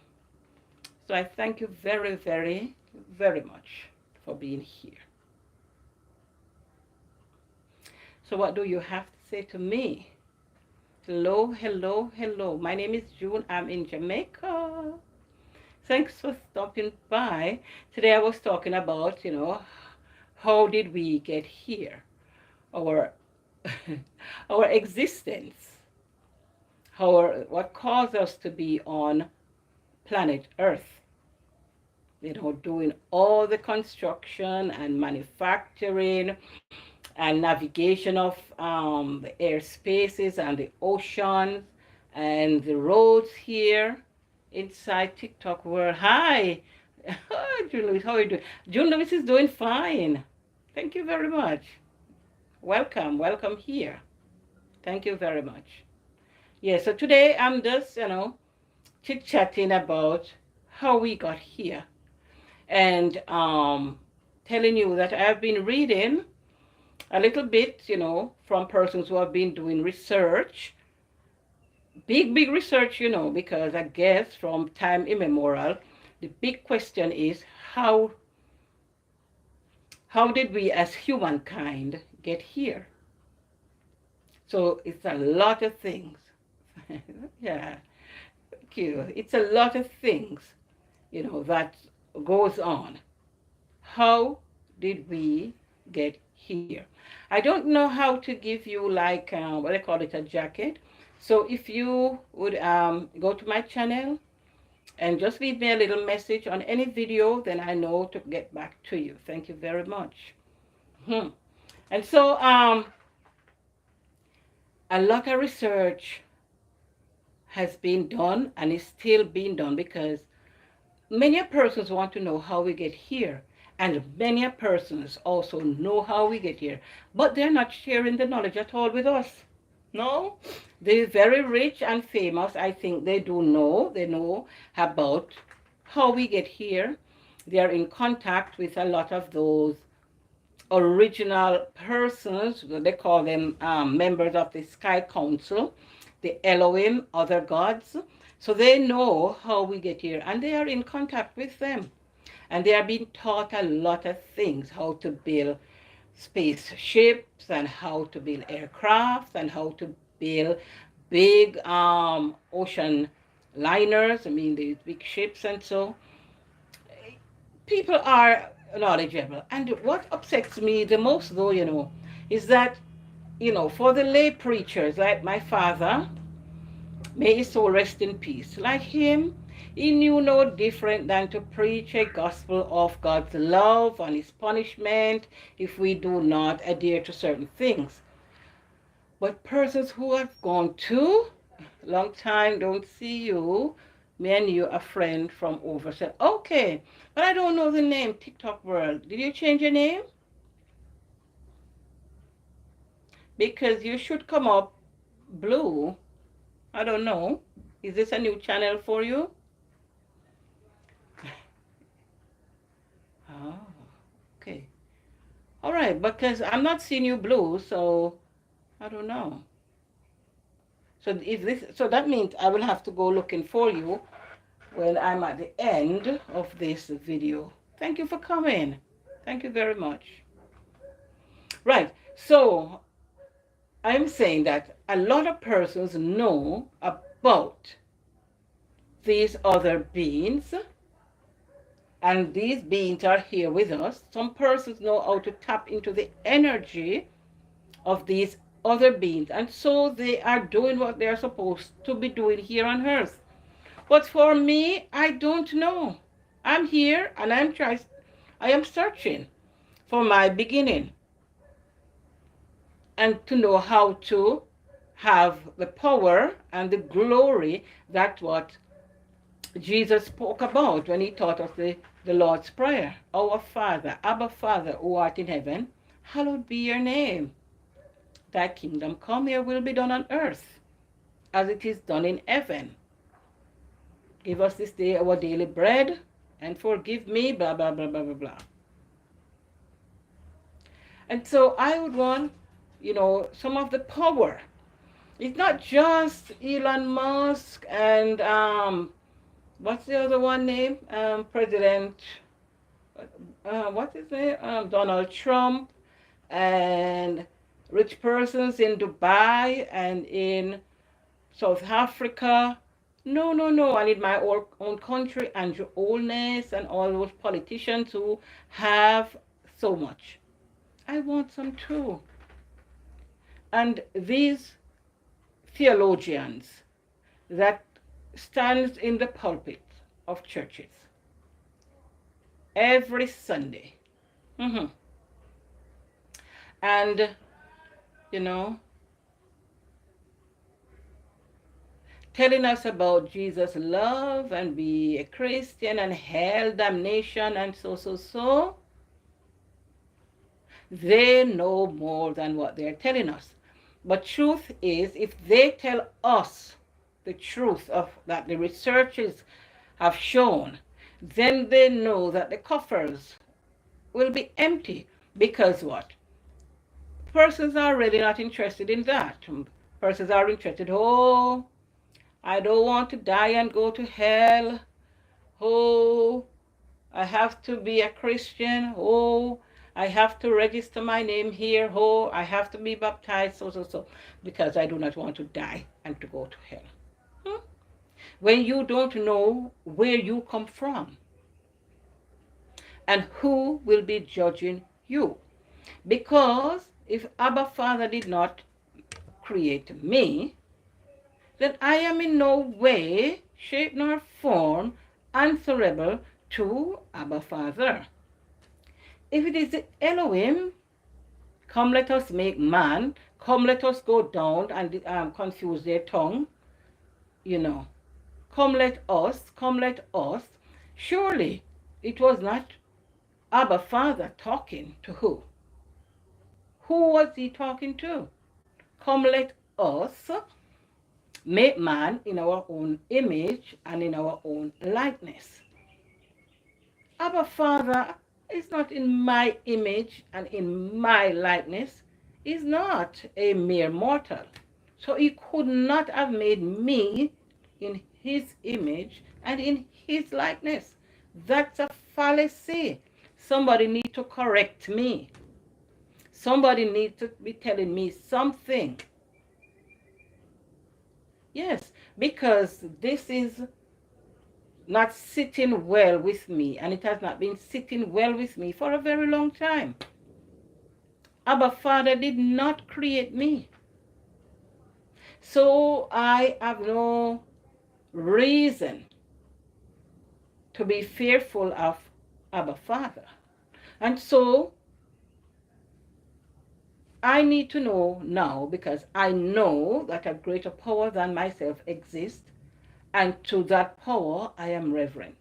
Speaker 1: I thank you very, very, very much for being here. So what do you have to say to me? Hello, hello, hello. My name is June. I'm in Jamaica. Thanks for stopping by. Today I was talking about, how did we get here? Our our existence. What caused us to be on planet Earth. Doing all the construction and manufacturing and navigation of the air spaces and the oceans and the roads here inside TikTok world. Hi, June Lewis, how are you doing? June Lewis is doing fine. Thank you very much. Welcome here. Thank you very much. Yeah, so today I'm just, chit-chatting about how we got here and telling you that I've been reading a little bit, from persons who have been doing research, big research, because I guess from time immemorial, the big question is how did we as humankind get here? So it's a lot of things. Yeah, thank you. It's a lot of things, that goes on. How did we get here. I don't know how to give you like what I call it, a jacket. So if you would go to my channel and just leave me a little message on any video, then I know to get back to you. Thank you very much. And so a lot of research has been done and is still being done, because many persons want to know how we get here, and many persons also know how we get here, but they're not sharing the knowledge at all with us. No, the very rich and famous, I think they do know. They know about how we get here. They are in contact with a lot of those original persons. They call them members of the Sky Council, the Elohim, other gods. So they know how we get here, and they are in contact with them. And they are being taught a lot of things, how to build spaceships and how to build aircraft and how to build big ocean liners, I mean these big ships. And so people are knowledgeable. And what upsets me the most, though, is that, for the lay preachers like my father, may his soul rest in peace, like him, he knew no different than to preach a gospel of God's love and his punishment if we do not adhere to certain things. But persons who have gone to, long time don't see you, me and you, a friend from over, said, okay, but I don't know the name, TikTok world. Did you change your name? Because you should come up blue. I don't know. Is this a new channel for you? Oh, okay. All right, because I'm not seeing you blue, so I don't know. So that means I will have to go looking for you when I'm at the end of this video. Thank you for coming. Thank you very much. Right, so I'm saying that a lot of persons know about these other beings, and these beings are here with us. Some persons know how to tap into the energy of these other beings, and so they are doing what they are supposed to be doing here on earth. But for me, I don't know. I'm here and I am searching for my beginning and to know how to have the power and the glory that what Jesus spoke about when he taught us the Lord's Prayer. Our Father, Abba Father, who art in heaven, hallowed be your name. Thy kingdom come, your will be done on earth as it is done in heaven. Give us this day our daily bread, and forgive me, blah, blah, blah, blah, blah, blah. And so I would want, some of the power. It's not just Elon Musk and, what's the other one name? President, what's his name? Donald Trump, and rich persons in Dubai and in South Africa. No, no, no. I need my own country, and your oldness, and all those politicians who have so much. I want some too. And these theologians that stands in the pulpit of churches every Sunday. And, telling us about Jesus' love and be a Christian and hell, damnation, and so. They know more than what they're telling us. But truth is, if they tell us the truth of that the researchers have shown, then they know that the coffers will be empty. Because what? Persons are really not interested in that. Persons are interested, oh, I don't want to die and go to hell. Oh, I have to be a Christian. Oh, I have to register my name here. Oh, I have to be baptized, so, because I do not want to die and to go to hell. When you don't know where you come from and who will be judging you. Because if Abba Father did not create me, then I am in no way, shape, nor form answerable to Abba Father. If it is the Elohim, come let us make man, come let us go down and confuse their tongue, you know. Come let us. Surely it was not Abba Father talking to who? Who was he talking to? Come let us make man in our own image and in our own likeness. Abba Father is not in my image and in my likeness. He's not a mere mortal. So he could not have made me in his image and in his likeness. That's a fallacy. Somebody needs to correct me. Somebody needs to be telling me something. Yes, because this is not sitting well with me, and it has not been sitting well with me for a very long time. Abba Father did not create me. So I have no reason to be fearful of Abba Father. And so I need to know now, because I know that a greater power than myself exists, and to that power I am reverent.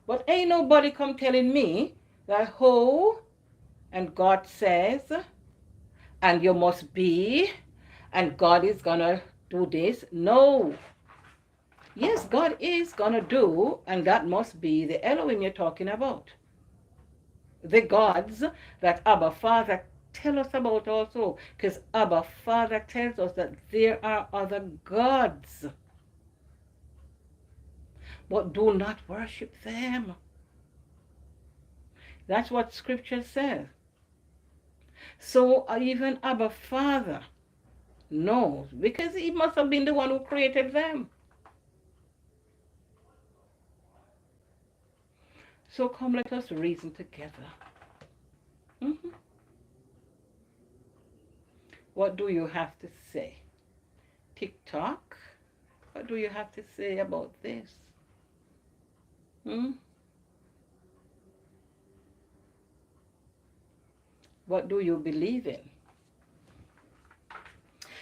Speaker 1: But ain't nobody come telling me that, oh, and God says, and you must be, and God is gonna do this. No. Yes, God is gonna do, and that must be the Elohim you're talking about. The gods that Abba Father tell us about also, because Abba Father tells us that there are other gods, but do not worship them. That's what Scripture says. So even Abba Father knows, because he must have been the one who created them. So come, let us reason together. Mm-hmm. What do you have to say? TikTok, what do you have to say about this? Hmm? What do you believe in?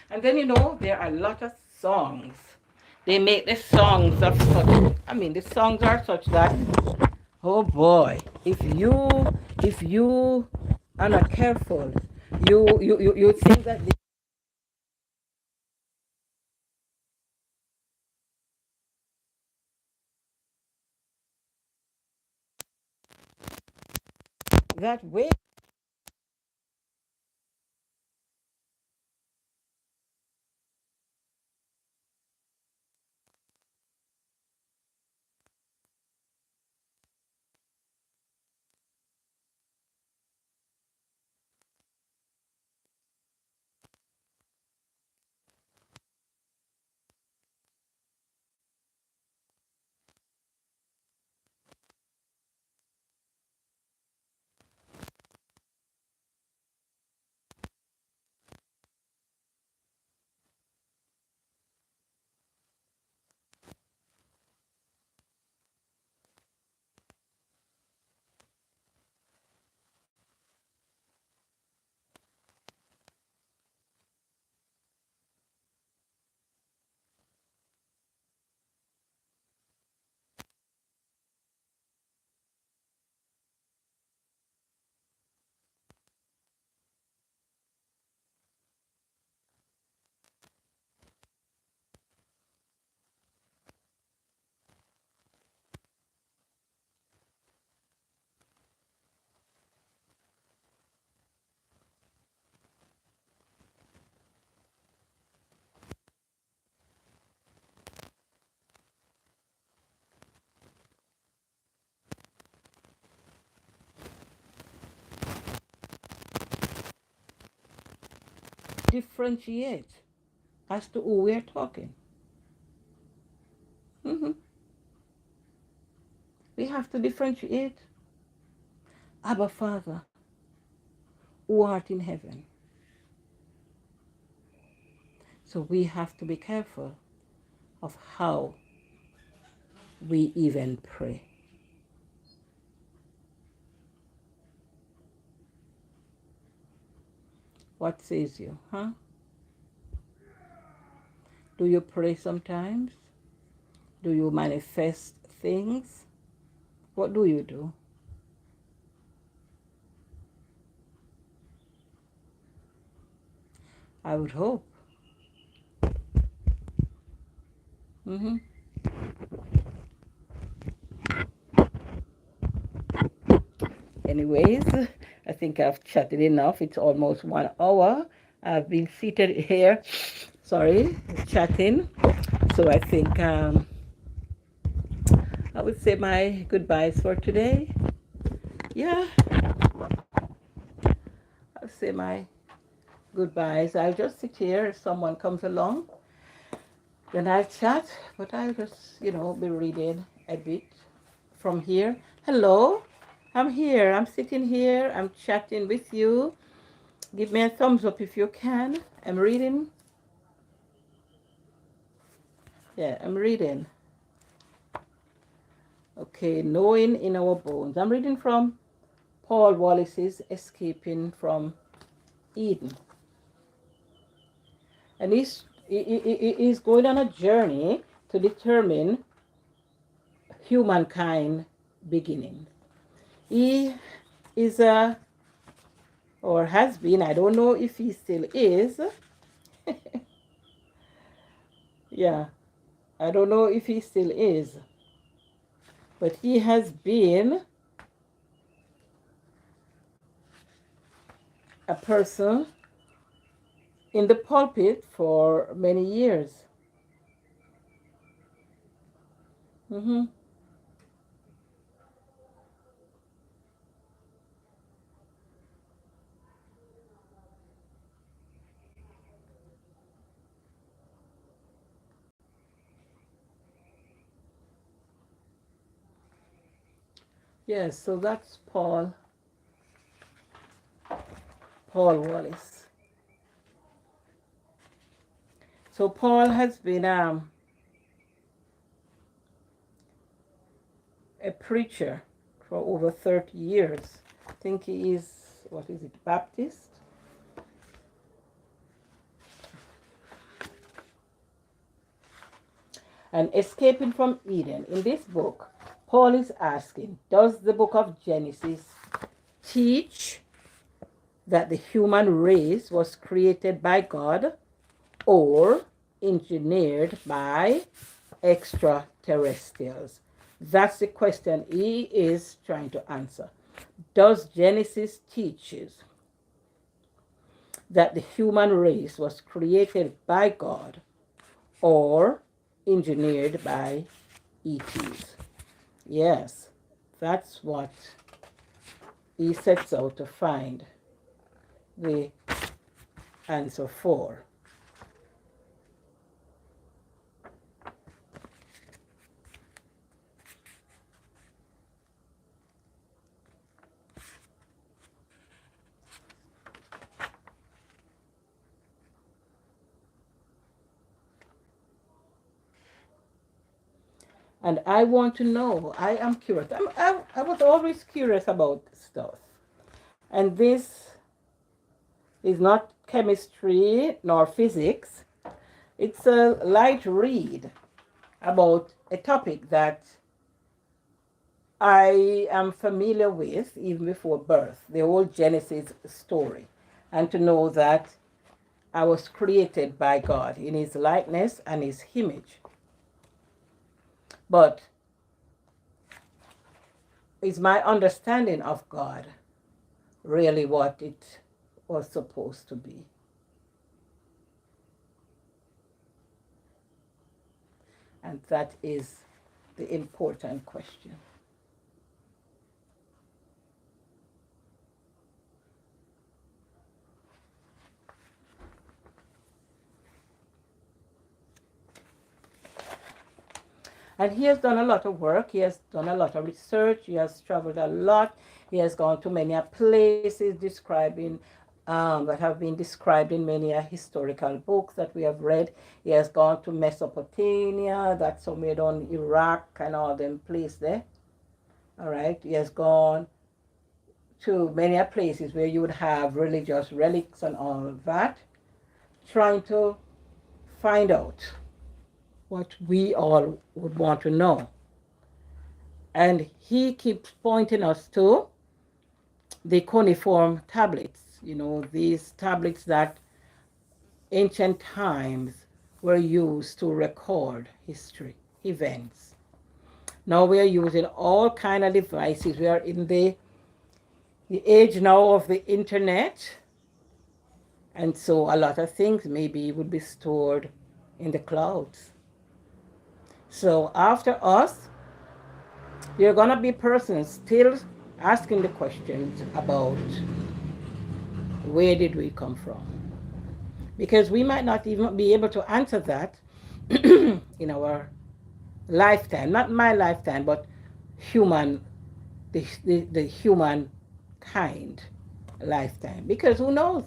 Speaker 1: And then, there are a lot of songs. They make the songs of such, the songs are such that, oh boy, if you are not careful, you think that that way. Differentiate as to who we're talking. Hmm. We have to differentiate. Abba Father, who art in heaven. So we have to be careful of how we even pray. What says you, huh? Do you pray sometimes? Do you manifest things? What do you do? I would hope. Mm-hmm. Anyways, I think I've chatted enough. It's almost 1 hour. I've been seated here, sorry, chatting. So I think I would say my goodbyes for today. Yeah, I'll say my goodbyes. I'll just sit here. If someone comes along, then I'll chat. But I'll just, be reading a bit from here. Hello, I'm here. I'm sitting here. I'm chatting with you. Give me a thumbs up if you can. I'm reading. Yeah, I'm reading. Okay, knowing in our bones. I'm reading from Paul Wallace's Escaping from Eden. And he's going on a journey to determine humankind beginning. He is or has been, I don't know if he still is. Yeah, I don't know if he still is. But he has been a person in the pulpit for many years. Mm-hmm. Yes, so that's Paul Wallace. So Paul has been a preacher for over 30 years. I think he is, what is it, Baptist? And Escaping from Eden. In this book, Paul is asking, does the book of Genesis teach that the human race was created by God or engineered by extraterrestrials? That's the question he is trying to answer. Does Genesis teaches that the human race was created by God or engineered by ETs? Yes, that's what he sets out to find the answer for. And I want to know, I am curious. I was always curious about stuff. And this is not chemistry nor physics. It's a light read about a topic that I am familiar with even before birth, the whole Genesis story. And to know that I was created by God in his likeness and his image. But is my understanding of God really what it was supposed to be? And that is the important question. And he has done a lot of work. He has done a lot of research. He has traveled a lot. He has gone to many places describing that have been described in many historical books that we have read. He has gone to Mesopotamia, that's somewhere down Iraq and all them places there. All right. He has gone to many places where you would have religious relics and all that, trying to find out what we all would want to know. And he keeps pointing us to the cuneiform tablets, these tablets that ancient times were used to record history, events. Now we are using all kind of devices. We are in the age now of the internet. And so a lot of things maybe would be stored in the clouds. So after us, there are going to be persons still asking the questions about where did we come from? Because we might not even be able to answer that in our lifetime, not my lifetime, but the human kind lifetime. Because who knows?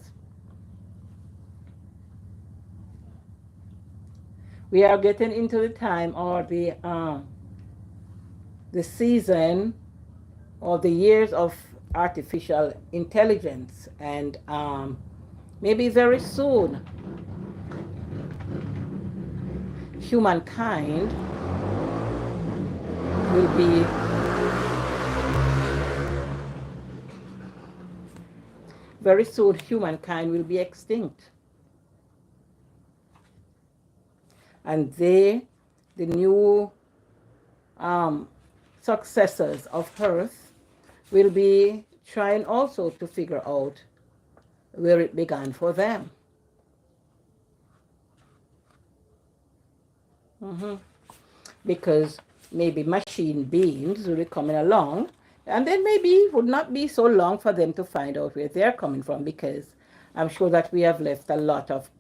Speaker 1: We are getting into the time or the season or the years of artificial intelligence, and maybe very soon humankind will be extinct, and the new successors of Earth will be trying also to figure out where it began for them. Because maybe machine beings will be coming along, and then maybe it would not be so long for them to find out where they're coming from, because I'm sure that we have left a lot of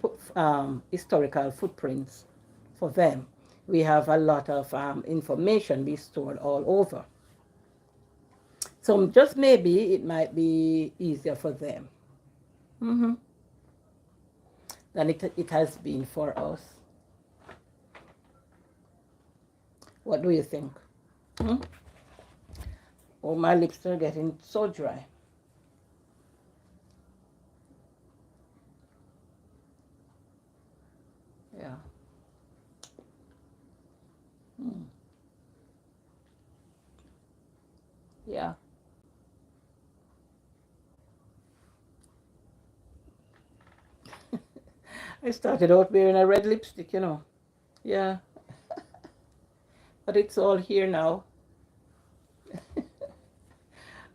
Speaker 1: historical footprints for them. We have a lot of information be stored all over. So just maybe it might be easier for them than it has been for us. What do you think? Oh, my lips are getting so dry. Yeah. Yeah. I started out wearing a red lipstick, Yeah. But it's all here now.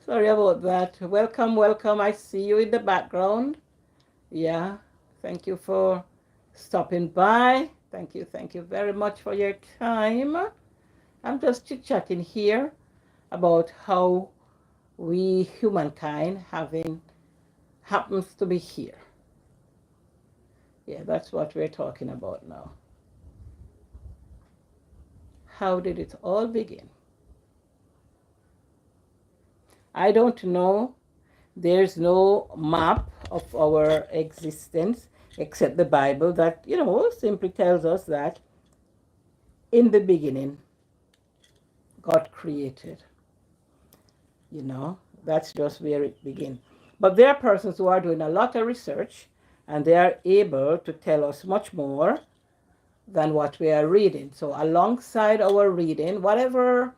Speaker 1: Sorry about that. Welcome, welcome. I see you in the background. Yeah. Thank you for stopping by. Thank you very much for your time. I'm just chit-chatting here about how we humankind happens to be here. Yeah, that's what we're talking about now. How did it all begin? I don't know. There's no map of our existence except the Bible that, simply tells us that in the beginning, God created. That's just where it begins. But there are persons who are doing a lot of research, and they are able to tell us much more than what we are reading. So alongside our reading, whatever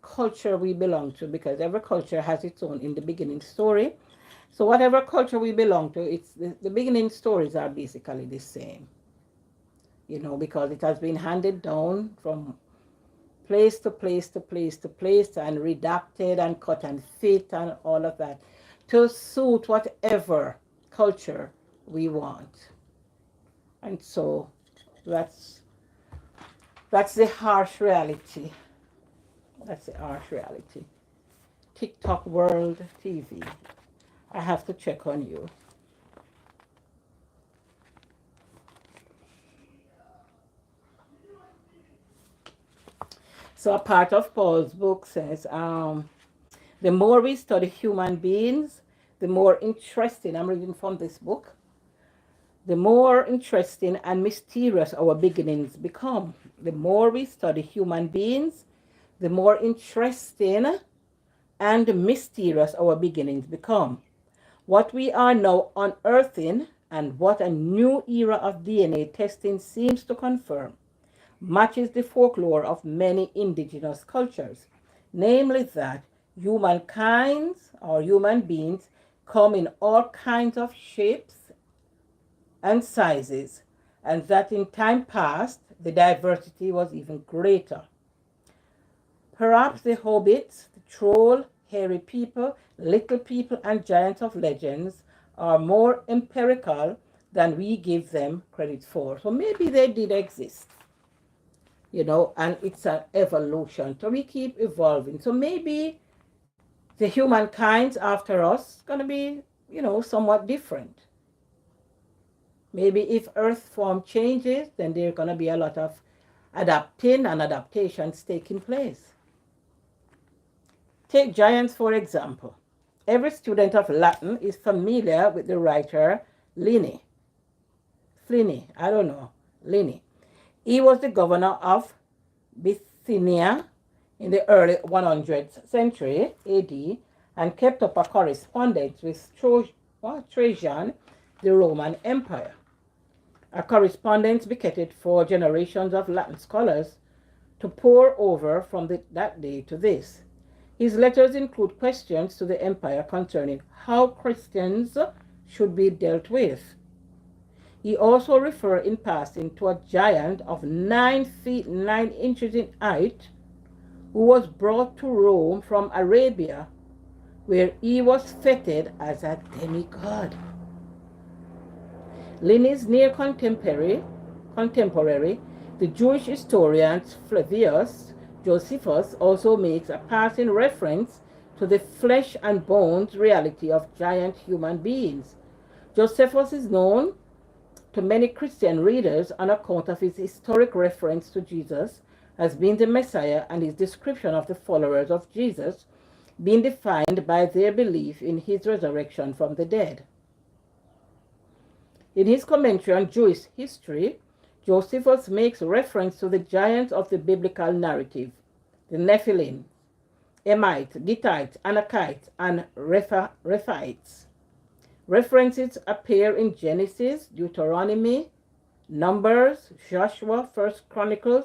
Speaker 1: culture we belong to, because every culture has its own in the beginning story. So whatever culture we belong to, it's the beginning stories are basically the same. Because it has been handed down from place to place to place to place, and redacted and cut and fit and all of that to suit whatever culture we want. And so that's the harsh reality. That's the harsh reality. TikTok World TV. I have to check on you. So a part of Paul's book says, the more we study human beings, the more interesting, I'm reading from this book, the more interesting and mysterious our beginnings become. The more we study human beings, the more interesting and mysterious our beginnings become. What we are now unearthing and what a new era of DNA testing seems to confirm matches the folklore of many indigenous cultures, namely that humankind or human beings come in all kinds of shapes and sizes, and that in time past the diversity was even greater. Perhaps the hobbits, the troll, hairy people, little people, and giants of legends are more empirical than we give them credit for. So maybe they did exist, and it's an evolution. So we keep evolving. So maybe the humankind after us going to be, somewhat different. Maybe if Earth form changes, then there's going to be a lot of adapting and adaptations taking place. Take giants, for example. Every student of Latin is familiar with the writer Pliny. I don't know, Pliny. He was the governor of Bithynia in the early 100th century AD and kept up a correspondence with Trajan, the Roman Empire. A correspondence bequeathed for generations of Latin scholars to pore over from that day to this. His letters include questions to the empire concerning how Christians should be dealt with. He also referred in passing to a giant of 9 feet 9 inches in height who was brought to Rome from Arabia, where he was feted as a demigod. Pliny's near contemporary, the Jewish historian Flavius Josephus, also makes a passing reference to the flesh and bones reality of giant human beings. Josephus is known to many Christian readers on account of his historic reference to Jesus as being the Messiah and his description of the followers of Jesus being defined by their belief in his resurrection from the dead. In his commentary on Jewish history, Josephus makes reference to the giants of the biblical narrative, the Nephilim, Emites, Gittites, Anakites, and Rephaites. References appear in Genesis, Deuteronomy, Numbers, Joshua, 1 Chronicles,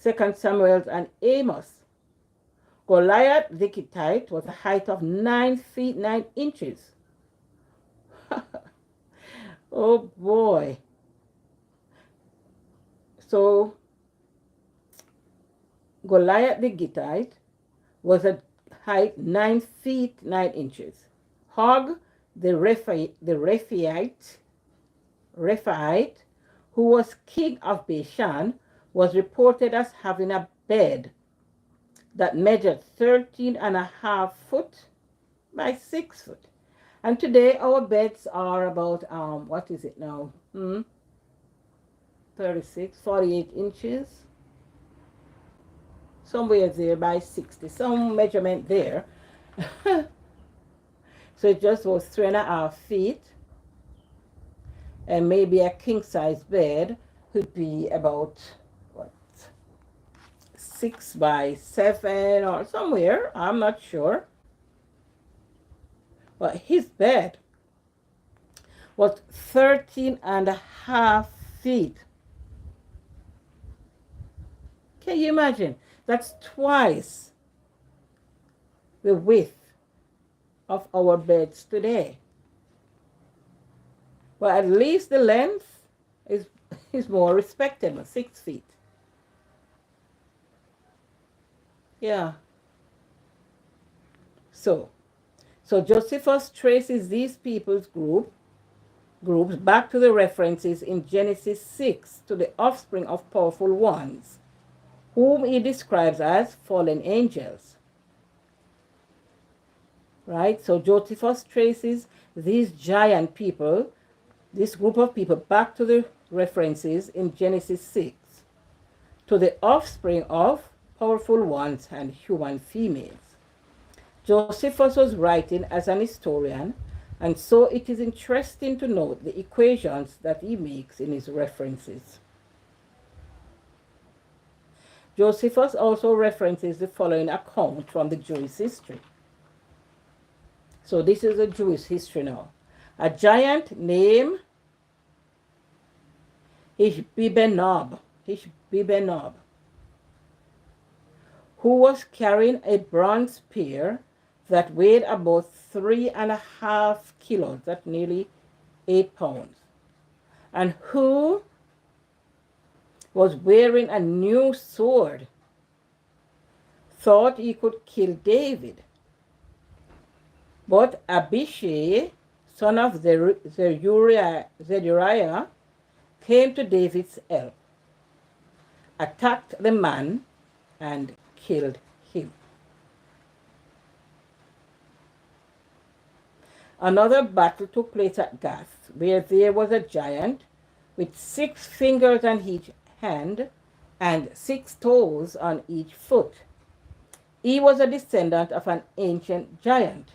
Speaker 1: 2 Samuel, and Amos. Goliath the Gittite was a height of 9 feet 9 inches. Oh boy. So Goliath the Gittite was a height 9 feet 9 inches. Og the Rephaite, who was king of Bashan, was reported as having a bed that measured 13.5 foot by 6 foot. And today our beds are about, what is it now? 48 inches. Somewhere there by 60, some measurement there. So it just was 3.5 feet. And maybe a king size bed could be about, 6 by 7 or somewhere. I'm not sure. But his bed was 13.5 feet. Can you imagine? That's twice the width of our beds today. But at least the length is more respectable, 6 feet. Yeah. So Josephus traces these people's groups back to the references in Genesis 6 to the offspring of powerful ones, whom he describes as fallen angels. Right? So Josephus traces these giant people, this group of people, back to the references in Genesis 6 to the offspring of powerful ones, and human females. Josephus was writing as an historian, and so it is interesting to note the equations that he makes in his references. Josephus also references the following account from the Jewish history. So this is a Jewish history now. A giant named Ishbibenob, who was carrying a bronze spear that weighed about 3.5 kilos, that's nearly 8 pounds, and who was wearing a new sword, thought he could kill David. But Abishai, son of Zeruiah, came to David's help, attacked the man, and killed him. Another battle took place at Gath, where there was a giant with 6 fingers on each hand and 6 toes on each foot. He was a descendant of an ancient giant.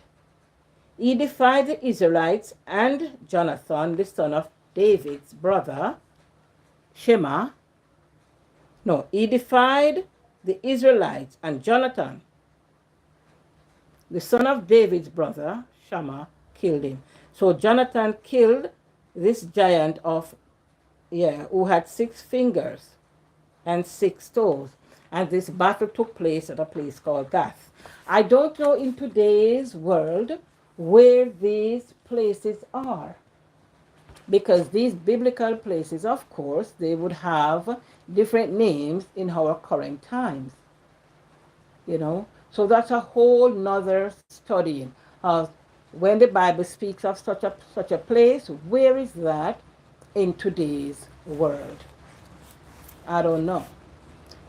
Speaker 1: He defied the Israelites and Jonathan, the son of David's brother, he defied the Israelites and Jonathan, the son of David's brother, Shammah, killed him. So Jonathan killed this giant who had 6 fingers and 6 toes. And this battle took place at a place called Gath. I don't know in today's world where these places are, because these biblical places, of course, they would have different names in our current times, so that's a whole nother studying of when the Bible speaks of such a place, where is that in today's world? I don't know.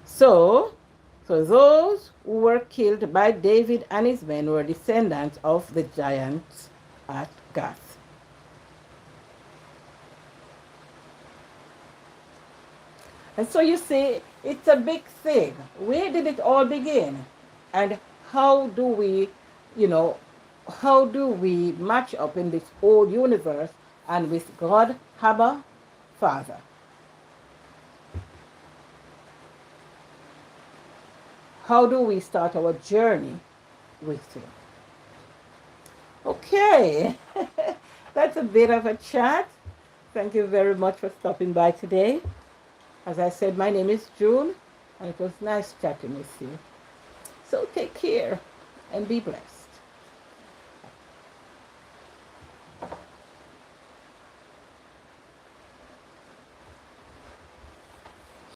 Speaker 1: So those who were killed by David and his men were descendants of the giants at Gath. And so you see, it's a big thing. Where did it all begin? And how do we match up in this old universe and with God, Abba, Father? How do we start our journey with Him? Okay, that's a bit of a chat. Thank you very much for stopping by today. As I said, my name is June, and it was nice chatting with you. So take care and be blessed.